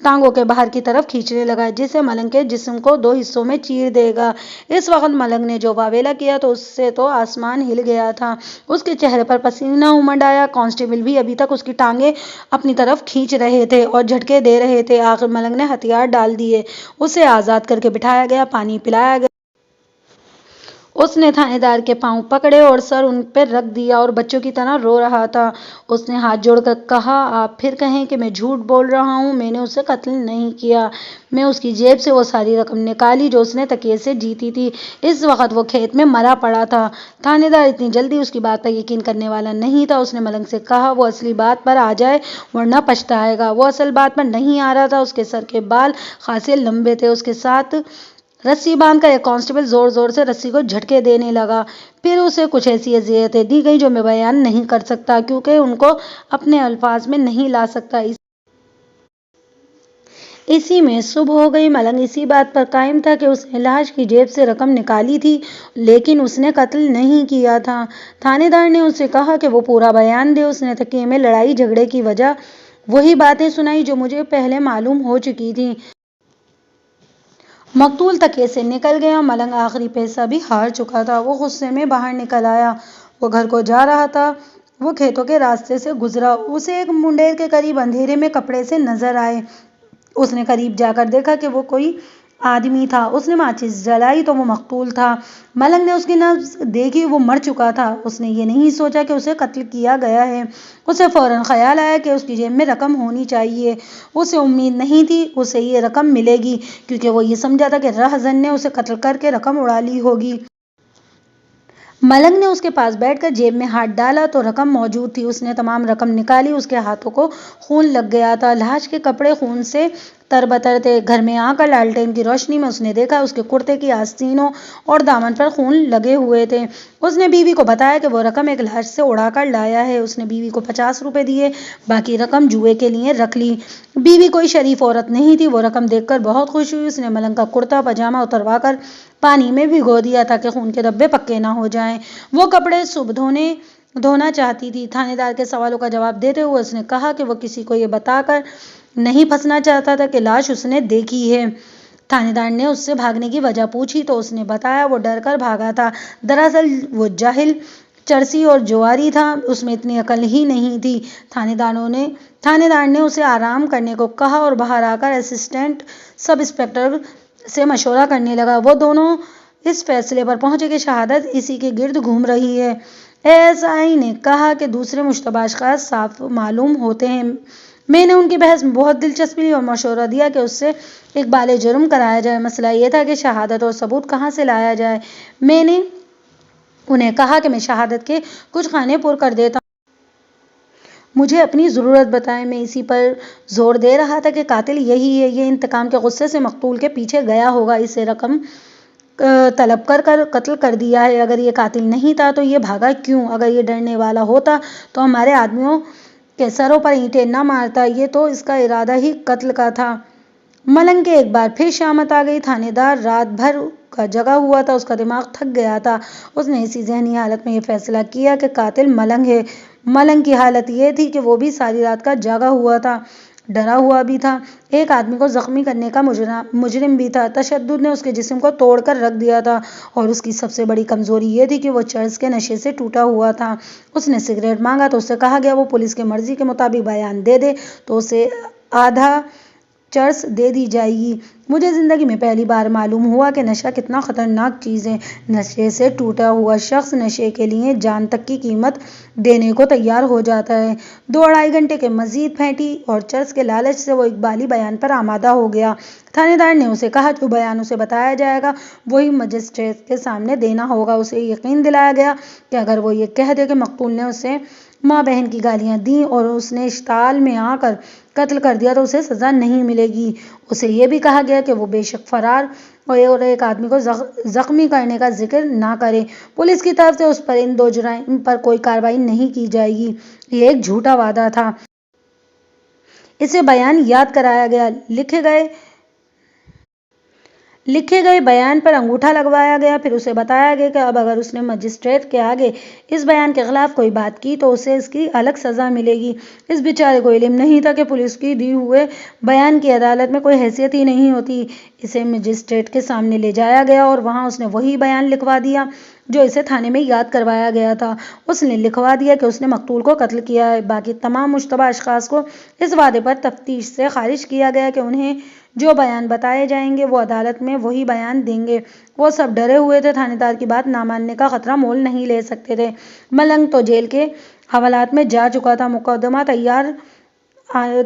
ٹانگوں کے باہر کی طرف کھینچنے لگا جسے ملنگ کے جسم کو دو حصوں میں چیر دے گا۔ اس وقت ملنگ نے جو واویلا کیا تو اس سے تو آسمان ہل گیا تھا۔ اس کے چہرے پر پسینہ امنڈ آیا۔ کانسٹیبل بھی ابھی تک اس کی ٹانگیں اپنی طرف کھینچ رہے تھے اور جھٹکے دے رہے تھے۔ آخر ملنگ نے ہتھیار ڈال دیے۔ اسے آزاد کر کے بٹھایا گیا، پانی پلایا گیا۔ اس نے تھانے دار کے پاؤں پکڑے اور سر ان پر رکھ دیا اور بچوں کی طرح رو رہا تھا۔ اس نے ہاتھ جوڑ کر کہا، آپ پھر کہیں کہ میں جھوٹ بول رہا ہوں، میں نے اسے قتل نہیں کیا۔ میں اس کی جیب سے وہ ساری رقم نکالی جو اس نے تکیے سے جیتی تھی۔ اس وقت وہ کھیت میں مرا پڑا تھا۔ تھانے دار اتنی جلدی اس کی بات پر یقین کرنے والا نہیں تھا۔ اس نے ملنگ سے کہا، وہ اصلی بات پر آ جائے ورنہ پچھتائے گا۔ وہ اصل بات پر نہیں آ رہا تھا۔ اس کے سر کے بال خاصے لمبے تھے۔ اس کے ساتھ رسی باندھ کر ایک کانسٹیبل زور زور سے رسی کو جھٹکے دینے لگا۔ پھر اسے کچھ ایسی اذیتیں دی گئیں جو میں بیان نہیں کر سکتا کیونکہ ان کو اپنے الفاظ میں نہیں لا سکتا۔ اسی میں صبح ہو گئی۔ ملنگ اسی بات پر قائم تھا کہ اس نے لاش کی جیب سے رقم نکالی تھی لیکن اس نے قتل نہیں کیا تھا۔ تھانے دار نے اسے کہا کہ وہ پورا بیان دے۔ اس نے تکیے میں لڑائی جھگڑے کی وجہ وہی باتیں سنائیں جو مجھے پہلے معلوم ہو چکی تھیں۔ مقتول تکیے سے نکل گیا۔ ملنگ آخری پیسہ بھی ہار چکا تھا۔ وہ غصے میں باہر نکل آیا۔ وہ گھر کو جا رہا تھا۔ وہ کھیتوں کے راستے سے گزرا۔ اسے ایک منڈیر کے قریب اندھیرے میں کپڑے سے نظر آئے۔ اس نے قریب جا کر دیکھا کہ وہ کوئی آدمی تھا۔ اس نے ماچس جلائی تو وہ مقتول تھا۔ ملنگ نے اس کی نبض دیکھی، وہ مر چکا تھا۔ اس نے یہ نہیں سوچا کہ اسے قتل کیا گیا ہے۔ اسے فوراً خیال آیا کہ اس کی جیب میں رقم ہونی چاہیے۔ اسے امید نہیں تھی اسے یہ رقم ملے گی کیونکہ وہ یہ سمجھا تھا کہ رہزن نے اسے قتل کر کے رقم اڑا لی ہوگی۔ ملنگ نے اس کے پاس بیٹھ کر جیب میں ہاتھ ڈالا تو رقم موجود تھی۔ اس نے تمام رقم نکالی۔ اس کے ہاتھوں کو خون لگ گیا تھا۔ لاش کے کپڑے خون سے تربتر تھے۔ گھر میں آ کر لالٹین کی روشنی میں اس نے دیکھا اس کے کرتے کی آستینوں اور دامن پر خون لگے ہوئے تھے۔ اس نے بیوی کو بتایا کہ وہ رقم ایک لاش سے اڑا کر لایا ہے۔ اس نے بیوی کو 50 روپے دیے، باقی رقم جوئے کے لیے رکھ لی۔ بیوی کوئی شریف عورت نہیں تھی۔ وہ رقم دیکھ کر بہت خوش ہوئی۔ اس نے ملنگ کا کرتا پاجامہ اتروا کر پانی میں بھگو دیا تاکہ خون کے دھبے پکے نہ ہو جائیں۔ وہ کپڑے صبح دھونا چاہتی تھی۔ تھانے دار کے سوالوں کا جواب دیتے ہوئے اس نے کہا کہ وہ کسی کو یہ بتا کر نہیں پھنسنا چاہتا تھا کہ لاش اس نے دیکھی ہے۔ تھانے دار نے اس سے بھاگنے کی وجہ پوچھی تو اس نے بتایا وہ ڈر کر بھاگا تھا۔ دراصل وہ جاہل، چرسی اور جواری تھا، اس میں اتنی عقل ہی نہیں تھی۔ تھانے دار نے اسے آرام کرنے کو کہا اور باہر آ کر اسسٹنٹ سب انسپکٹر سے مشورہ کرنے لگا۔ وہ دونوں اس فیصلے پر پہنچے کہ شہادت اسی کے گرد گھوم رہی ہے۔ ASI نے کہا کہ دوسرے مشتبہ اشخاص صاف معلوم ہوتے ہیں۔ میں نے ان کی بحث میں بہت دلچسپی لی اور مشورہ دیا کہ اس سے اقبال جرم کرایا جائے۔ مسئلہ یہ تھا کہ شہادت اور ثبوت کہاں سے لایا جائے۔ میں نے انہیں کہا کہ میں شہادت کے کچھ خانے پر کر دیتا ہوں۔ مجھے اپنی ضرورت بتائیں۔ میں اسی پر زور دے رہا تھا کہ قاتل یہی ہے۔ یہ انتقام کے غصے سے مقتول کے پیچھے گیا ہوگا۔ اسے رقم طلب کر قتل کر دیا ہے۔ اگر یہ قاتل نہیں تھا تو یہ بھاگا کیوں؟ اگر یہ ڈرنے والا ہوتا تو ہمارے آدمیوں کے سروں پر اینٹیں نہ مارتا۔ یہ تو اس کا ارادہ ہی قتل کا تھا۔ ملنگ کے ایک بار پھر شامت آ گئی۔ تھانے دار رات بھر کا جگا ہوا تھا، اس کا دماغ تھک گیا تھا۔ اس نے اسی ذہنی حالت میں یہ فیصلہ کیا کہ قاتل ملنگ ہے۔ ملنگ کی حالت یہ تھی کہ وہ بھی ساری رات کا جاگا ہوا تھا، ڈرا ہوا بھی تھا، ایک آدمی کو زخمی کرنے کا مجرم بھی تھا۔ تشدد نے اس کے جسم کو توڑ کر رکھ دیا تھا اور اس کی سب سے بڑی کمزوری یہ تھی کہ وہ چرس کے نشے سے ٹوٹا ہوا تھا۔ اس نے سگریٹ مانگا تو اس سے کہا گیا وہ پولیس کی مرضی کے مطابق بیان دے دے تو اسے آدھا چرس دے دی جائے گی۔ مجھے زندگی میں پہلی بار معلوم ہوا کہ نشہ کتنا خطرناک چیز ہے۔ نشے سے ٹوٹا ہوا شخص نشے کے لیے جان تک کی قیمت دینے کو تیار ہو جاتا ہے۔ 2-2.5 گھنٹے کے مزید پھینٹی اور چرس کے لالچ سے وہ اقبالی بیان پر آمادہ ہو گیا۔ تھانے دار نے اسے کہا جو بیان اسے بتایا جائے گا وہی مجسٹریٹ کے سامنے دینا ہوگا۔ اسے یقین دلایا گیا کہ اگر وہ یہ کہہ دے کہ مقتول نے اسے ماں بہن کی گالیاں دیں اور اس نے اشتعال میں آ کر قتل کر دیا تو اسے سزا نہیں ملے گی۔ اسے یہ بھی کہا گیا کہ وہ بے شک فرار اور ایک آدمی کو زخمی کرنے کا ذکر نہ کرے۔ پولیس کی طرف سے اس پر ان 2 جرائم پر کوئی کارروائی نہیں کی جائے گی۔ یہ ایک جھوٹا وعدہ تھا۔ اسے بیان یاد کرایا گیا، لکھے گئے بیان پر انگوٹھا لگوایا گیا، پھر اسے بتایا گیا کہ اب اگر اس نے مجسٹریٹ کے آگے اس بیان کے خلاف کوئی بات کی تو اسے اس کی الگ سزا ملے گی۔ اس بیچارے کو علم نہیں تھا کہ پولیس کی دی ہوئے بیان کی عدالت میں کوئی حیثیت ہی نہیں ہوتی۔ اسے مجسٹریٹ کے سامنے لے جایا گیا اور وہاں اس نے وہی بیان لکھوا دیا جو اسے تھانے میں یاد کروایا گیا تھا۔ اس نے لکھوا دیا کہ اس نے مقتول کو قتل کیا ہے۔ باقی تمام مشتبہ اشخاص کو اس وعدے پر تفتیش سے خارج کیا گیا کہ انہیں جو بیان بتائے جائیں گے وہ عدالت میں وہی بیان دیں گے۔ وہ سب ڈرے ہوئے تھے، تھانے دار کی بات نہ ماننے کا خطرہ مول نہیں لے سکتے تھے۔ ملنگ تو جیل کے حوالات میں جا چکا تھا۔ مقدمہ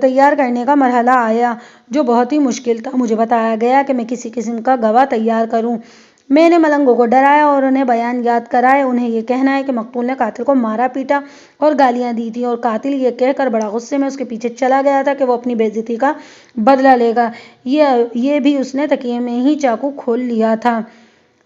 تیار کرنے کا مرحلہ آیا جو بہت ہی مشکل تھا۔ مجھے بتایا گیا کہ میں کسی قسم کا گواہ تیار کروں۔ میں نے ملنگوں کو ڈرایا اور انہیں بیان یاد کرائے۔ انہیں یہ کہنا ہے کہ مقتول نے قاتل کو مارا پیٹا اور گالیاں دی تھیں اور قاتل یہ کہہ کر بڑا غصے میں اس کے پیچھے چلا گیا تھا کہ وہ اپنی بے عزتی کا بدلہ لے گا۔ یہ بھی اس نے تکیے میں ہی چاقو کھول لیا تھا۔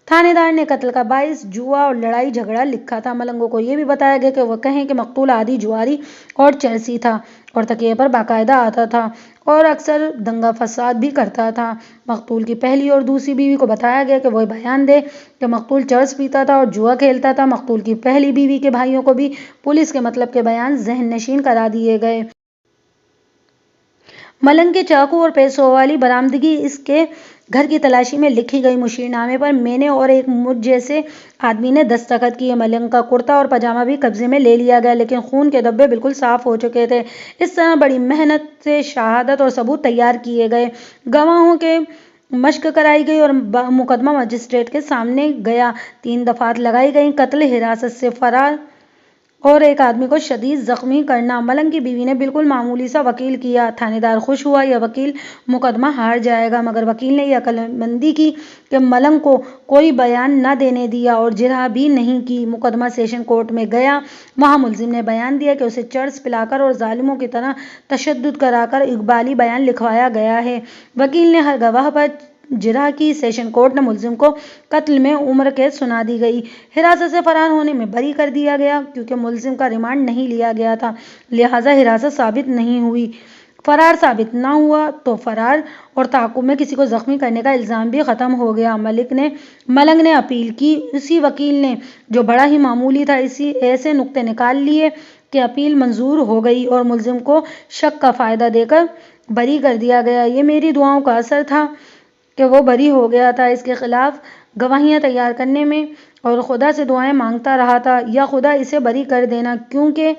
تھانے دار نے قتل کا باعث جوا اور لڑائی جھگڑا لکھا تھا۔ ملنگوں کو یہ بھی بتایا گیا کہ وہ کہیں کہ مقتول عادی جواری اور چرسی تھا اور تکیے پر باقاعدہ آتا تھا اور اکثر دنگا فساد بھی کرتا تھا۔ مقتول کی پہلی اور دوسری بیوی کو بتایا گیا کہ وہ بیان دے کہ مقتول چرس پیتا تھا اور جوا کھیلتا تھا۔ مقتول کی پہلی بیوی کے بھائیوں کو بھی پولیس کے مطلب کے بیان ذہن نشین کرا دیے گئے۔ ملنگ کے چاقو اور پیسوں والی برآمدگی اس کے گھر کی تلاشی میں لکھی گئی مشیر نامے پر میں نے اور ایک مجھ جیسے آدمی نے دستخط کیے۔ ملنگ کا کرتا اور پاجامہ بھی قبضے میں لے لیا گیا لیکن خون کے دھبے بالکل صاف ہو چکے تھے۔ اس طرح بڑی محنت سے شہادت اور ثبوت تیار کیے گئے، گواہوں کی مشق کرائی گئی اور مقدمہ مجسٹریٹ کے سامنے گیا۔ 3 دفعات لگائی گئیں۔ قتل، حراست سے فرار اور ایک آدمی کو شدید زخمی کرنا۔ ملنگ کی بیوی نے بالکل معمولی سا وکیل کیا۔ تھانے دار خوش ہوا، یہ وکیل مقدمہ ہار جائے گا، مگر وکیل نے یہ عقل مندی کی کہ ملنگ کو کوئی بیان نہ دینے دیا اور جرح بھی نہیں کی۔ مقدمہ سیشن کورٹ میں گیا۔ وہاں ملزم نے بیان دیا کہ اسے چرس پلا کر اور ظالموں کی طرح تشدد کرا کر اقبالی بیان لکھوایا گیا ہے۔ وکیل نے ہر گواہ پر جرح کی۔ سیشن کورٹ نے ملزم کو قتل میں عمر قید سنا دی گئی۔ حراست سے فرار ہونے میں بری کر دیا گیا کیونکہ ملزم کا ریمانڈ نہیں لیا گیا تھا، لہٰذا حراست ثابت نہیں ہوئی۔ فرار ثابت نہ ہوا تو فرار اور تعاقب میں کسی کو زخمی کرنے کا الزام بھی ختم ہو گیا۔ ملنگ نے اپیل کی۔ اسی وکیل نے، جو بڑا ہی معمولی تھا، ایسے نکتے نکال لیے کہ اپیل منظور ہو گئی اور ملزم کو شک کا فائدہ دے کر بری کر دیا گیا۔ یہ میری دعاؤں کا اثر تھا کہ وہ بری ہو گیا تھا۔ اس کے خلاف گواہیاں تیار کرنے میں اور خدا سے دعائیں مانگتا رہا تھا، یا خدا اسے بری کر دینا، کیونکہ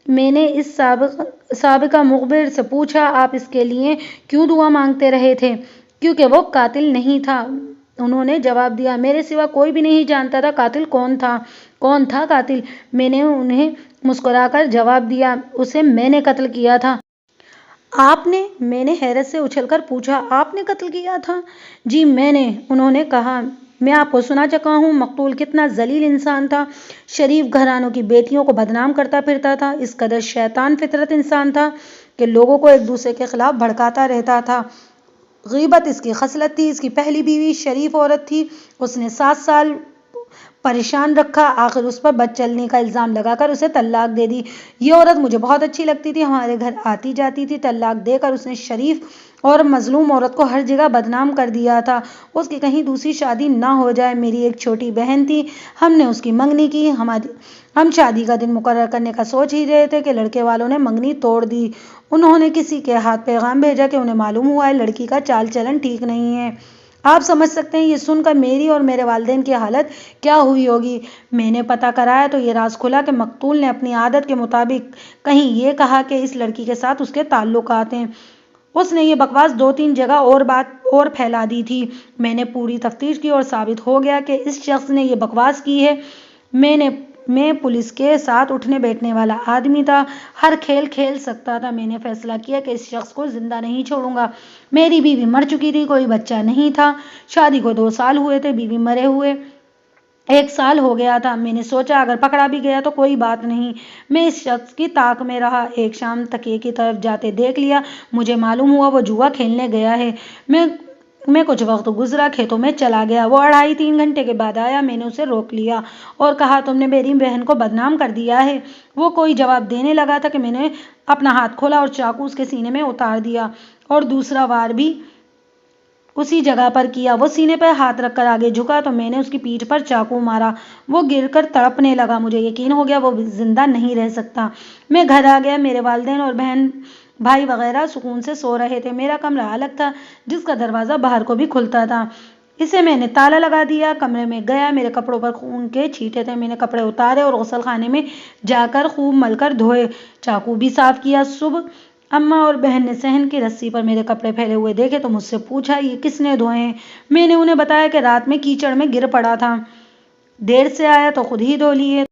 میں نے اس سابقہ مخبر سے پوچھا آپ اس کے لیے کیوں دعا مانگتے رہے تھے؟ کیونکہ وہ قاتل نہیں تھا، انہوں نے جواب دیا۔ میرے سوا کوئی بھی نہیں جانتا تھا قاتل کون تھا۔ کون تھا قاتل؟ میں نے انہیں مسکرا کر جواب دیا، اسے میں نے قتل کیا تھا۔ آپ نے؟ میں نے حیرت سے اچھل کر پوچھا، آپ نے قتل کیا تھا؟ جی میں نے، انہوں نے کہا۔ میں آپ کو سنا چکا ہوں مقتول کتنا ذلیل انسان تھا، شریف گھرانوں کی بیٹیوں کو بدنام کرتا پھرتا تھا، اس قدر شیطان فطرت انسان تھا کہ لوگوں کو ایک دوسرے کے خلاف بھڑکاتا رہتا تھا۔ غیبت اس کی خصلت تھی۔ اس کی پہلی بیوی شریف عورت تھی، اس نے 7 سال پریشان رکھا، آخر اس پر بد چلنے کا الزام لگا کر اسے طلاق دے دی۔ یہ عورت مجھے بہت اچھی لگتی تھی، ہمارے گھر آتی جاتی تھی۔ طلاق دے کر اس نے شریف اور مظلوم عورت کو ہر جگہ بدنام کر دیا تھا، اس کی کہیں دوسری شادی نہ ہو جائے۔ میری ایک چھوٹی بہن تھی، ہم نے اس کی منگنی کی۔ ہم شادی کا دن مقرر کرنے کا سوچ ہی رہے تھے کہ لڑکے والوں نے منگنی توڑ دی۔ انہوں نے کسی کے ہاتھ پیغام بھیجا کہ انہیں معلوم ہوا ہے لڑکی کا چال چلن ٹھیک نہیں ہے۔ آپ سمجھ سکتے ہیں یہ سن کر میری اور میرے والدین کی حالت کیا ہوئی ہوگی۔ میں نے پتہ کرایا تو یہ راز کھلا کہ مقتول نے اپنی عادت کے مطابق کہیں یہ کہا کہ اس لڑکی کے ساتھ اس کے تعلقات ہیں۔ اس نے یہ بکواس 2-3 جگہ اور پھیلا دی تھی۔ میں نے پوری تفتیش کی اور ثابت ہو گیا کہ اس شخص نے یہ بکواس کی ہے۔ میں پولیس کے ساتھ اٹھنے بیٹھنے والا آدمی تھا، ہر کھیل کھیل سکتا تھا۔ میں نے فیصلہ کیا کہ اس شخص کو زندہ نہیں چھوڑوں گا۔ میری بیوی مر چکی تھی، کوئی بچہ نہیں تھا، شادی کو 2 سال ہوئے تھے، بیوی مرے ہوئے 1 سال ہو گیا تھا۔ میں نے سوچا اگر پکڑا بھی گیا تو کوئی بات نہیں۔ میں اس شخص کی تاک میں رہا، ایک شام تکیے کی طرف جاتے دیکھ لیا۔ مجھے معلوم ہوا وہ جوا کھیلنے گیا ہے۔ میں کچھ وقت گزرا کھیتوں میں چلا گیا۔ وہ 2.5-3 گھنٹے کے بعد آیا۔ میں نے اسے روک لیا اور کہا تم نے میری بہن کو بدنام کر دیا ہے۔ وہ کوئی جواب دینے لگا تھا کہ میں نے اپنا ہاتھ کھولا اور چاقو اس کے سینے میں اتار دیا اور دوسرا وار بھی اسی جگہ پر کیا۔ وہ سینے پر ہاتھ رکھ کر آگے جھکا تو میں نے اس کی پیٹھ پر چاقو مارا۔ وہ گر کر تڑپنے لگا۔ مجھے یقین ہو گیا وہ زندہ نہیں رہ سکتا۔ میں گھر آ گیا۔ میرے والدین اور بہن بھائی وغیرہ سکون سے سو رہے تھے۔ میرا کمرہ الگ تھا جس کا دروازہ باہر کو بھی کھلتا تھا، اسے میں نے تالا لگا دیا۔ کمرے میں گیا، میرے کپڑوں پر خون کے چھینٹے تھے۔ میں نے کپڑے اتارے اور غسل خانے میں جا کر خوب مل کر دھوئے، چاقو بھی صاف کیا۔ صبح اماں اور بہن نے صحن کی رسی پر میرے کپڑے پھیلے ہوئے دیکھے تو مجھ سے پوچھا یہ کس نے دھوئے ہیں؟ میں نے انہیں بتایا کہ رات میں کیچڑ میں گر پڑا تھا، دیر سے آیا تو خود ہی دھو لیے۔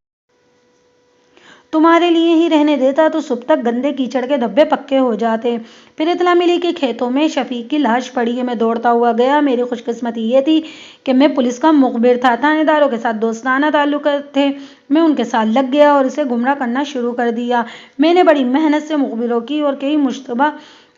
تمہارے لیے ہی رہنے دیتا تو صبح تک گندے کیچڑ کے دھبے پکے ہو جاتے۔ پھر اطلاع ملی کہ کھیتوں میں شفیق کی لاش پڑی ہے۔ میں دوڑتا ہوا گیا۔ میری خوش قسمتی یہ تھی کہ میں پولیس کا مخبر تھا، تھانے داروں کے ساتھ دوستانہ تعلقات تھے۔ میں ان کے ساتھ لگ گیا اور اسے گمراہ کرنا شروع کر دیا۔ میں نے بڑی محنت سے مخبروں کی اور کئی مشتبہ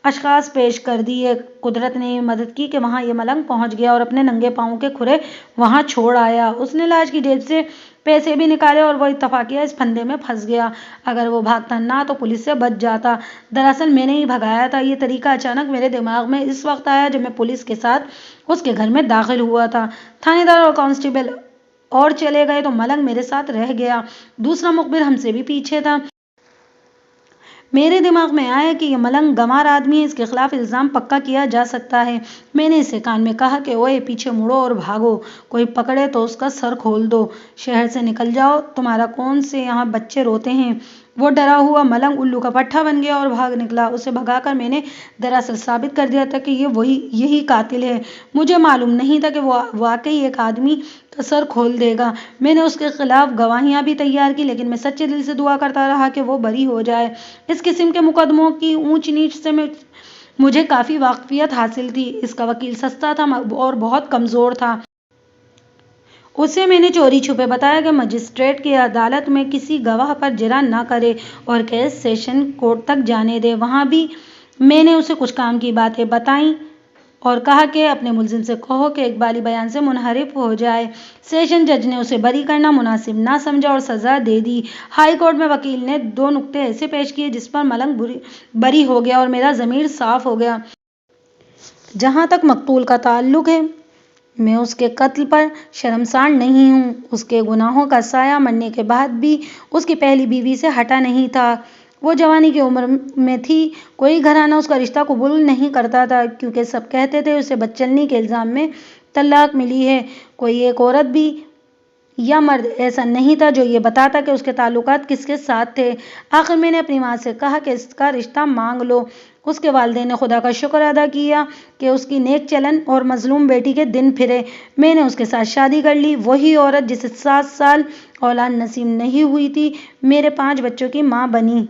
اشخاص پیش کر دیے۔ قدرت نے یہ مدد کی کہ وہاں یہ ملنگ پہنچ گیا اور اپنے ننگے پاؤں کے کھرے وہاں چھوڑ آیا۔ اس نے لاش کی جیب سے پیسے بھی نکالے اور وہ اتفاقیہ اس پھندے میں پھنس گیا۔ اگر وہ بھاگتا نہ تو پولیس سے بچ جاتا۔ دراصل میں نے ہی بھگایا تھا۔ یہ طریقہ اچانک میرے دماغ میں اس وقت آیا جب میں پولیس کے ساتھ اس کے گھر میں داخل ہوا تھا۔ تھانے دار اور کانسٹیبل اور چلے گئے تو ملنگ میرے ساتھ رہ گیا۔ دوسرا مخبر ہم سے بھی پیچھے تھا۔ میرے دماغ میں آیا کہ یہ ملنگ گنوار آدمی ہے، اس کے خلاف الزام پکا کیا جا سکتا ہے۔ میں نے اسے کان میں کہا کہ اوئے پیچھے مڑو اور بھاگو، کوئی پکڑے تو اس کا سر کھول دو، شہر سے نکل جاؤ، تمہارا کون سے یہاں بچے روتے ہیں۔ وہ ڈرا ہوا ملنگ الو کا پٹھا بن گیا اور بھاگ نکلا۔ اسے بھگا کر میں نے دراصل ثابت کر دیا تھا کہ یہی قاتل ہے۔ مجھے معلوم نہیں تھا کہ وہ واقعی ایک آدمی کا سر کھول دے گا۔ میں نے اس کے خلاف گواہیاں بھی تیار کی، لیکن میں سچے دل سے دعا کرتا رہا کہ وہ بری ہو جائے۔ اس قسم کے مقدموں کی اونچ نیچ سے مجھے کافی واقفیت حاصل تھی۔ اس کا وکیل سستا تھا اور بہت کمزور تھا۔ اسے میں نے چوری چھپے بتایا کہ مجسٹریٹ کی عدالت میں کسی گواہ پر جرح نہ کرے اور کیس سیشن کورٹ تک جانے دے۔ وہاں بھی میں نے اسے کچھ کام کی باتیں بتائیں اور کہا کہ اپنے ملزم سے کہو کہ اقبالی بیان سے منحرف ہو جائے۔ سیشن جج نے اسے بری کرنا مناسب نہ سمجھا اور سزا دے دی۔ ہائی کورٹ میں وکیل نے 2 نکتے ایسے پیش کیے جس پر ملنگ بری ہو گیا اور میرا ضمیر صاف ہو گیا۔ جہاں تک مقتول کا تعلق ہے، میں اس کے قتل پر شرمسار نہیں ہوں۔ اس کے گناہوں کا سایہ مرنے کے بعد بھی اس کی پہلی بیوی سے ہٹا نہیں تھا۔ وہ جوانی کی عمر میں تھی، کوئی گھرانہ اس کا رشتہ قبول نہیں کرتا تھا کیونکہ سب کہتے تھے اسے بدچلنی کے الزام میں طلاق ملی ہے۔ کوئی ایک عورت بھی یا مرد ایسا نہیں تھا جو یہ بتاتا کہ اس کے تعلقات کس کے ساتھ تھے۔ آخر میں نے اپنی ماں سے کہا کہ اس کا رشتہ مانگ لو۔ اس کے والدین نے خدا کا شکر ادا کیا کہ اس کی نیک چلن اور مظلوم بیٹی کے دن پھرے۔ میں نے اس کے ساتھ شادی کر لی۔ وہی عورت جسے 7 سال اولاد نصیب نہیں ہوئی تھی، میرے 5 بچوں کی ماں بنی۔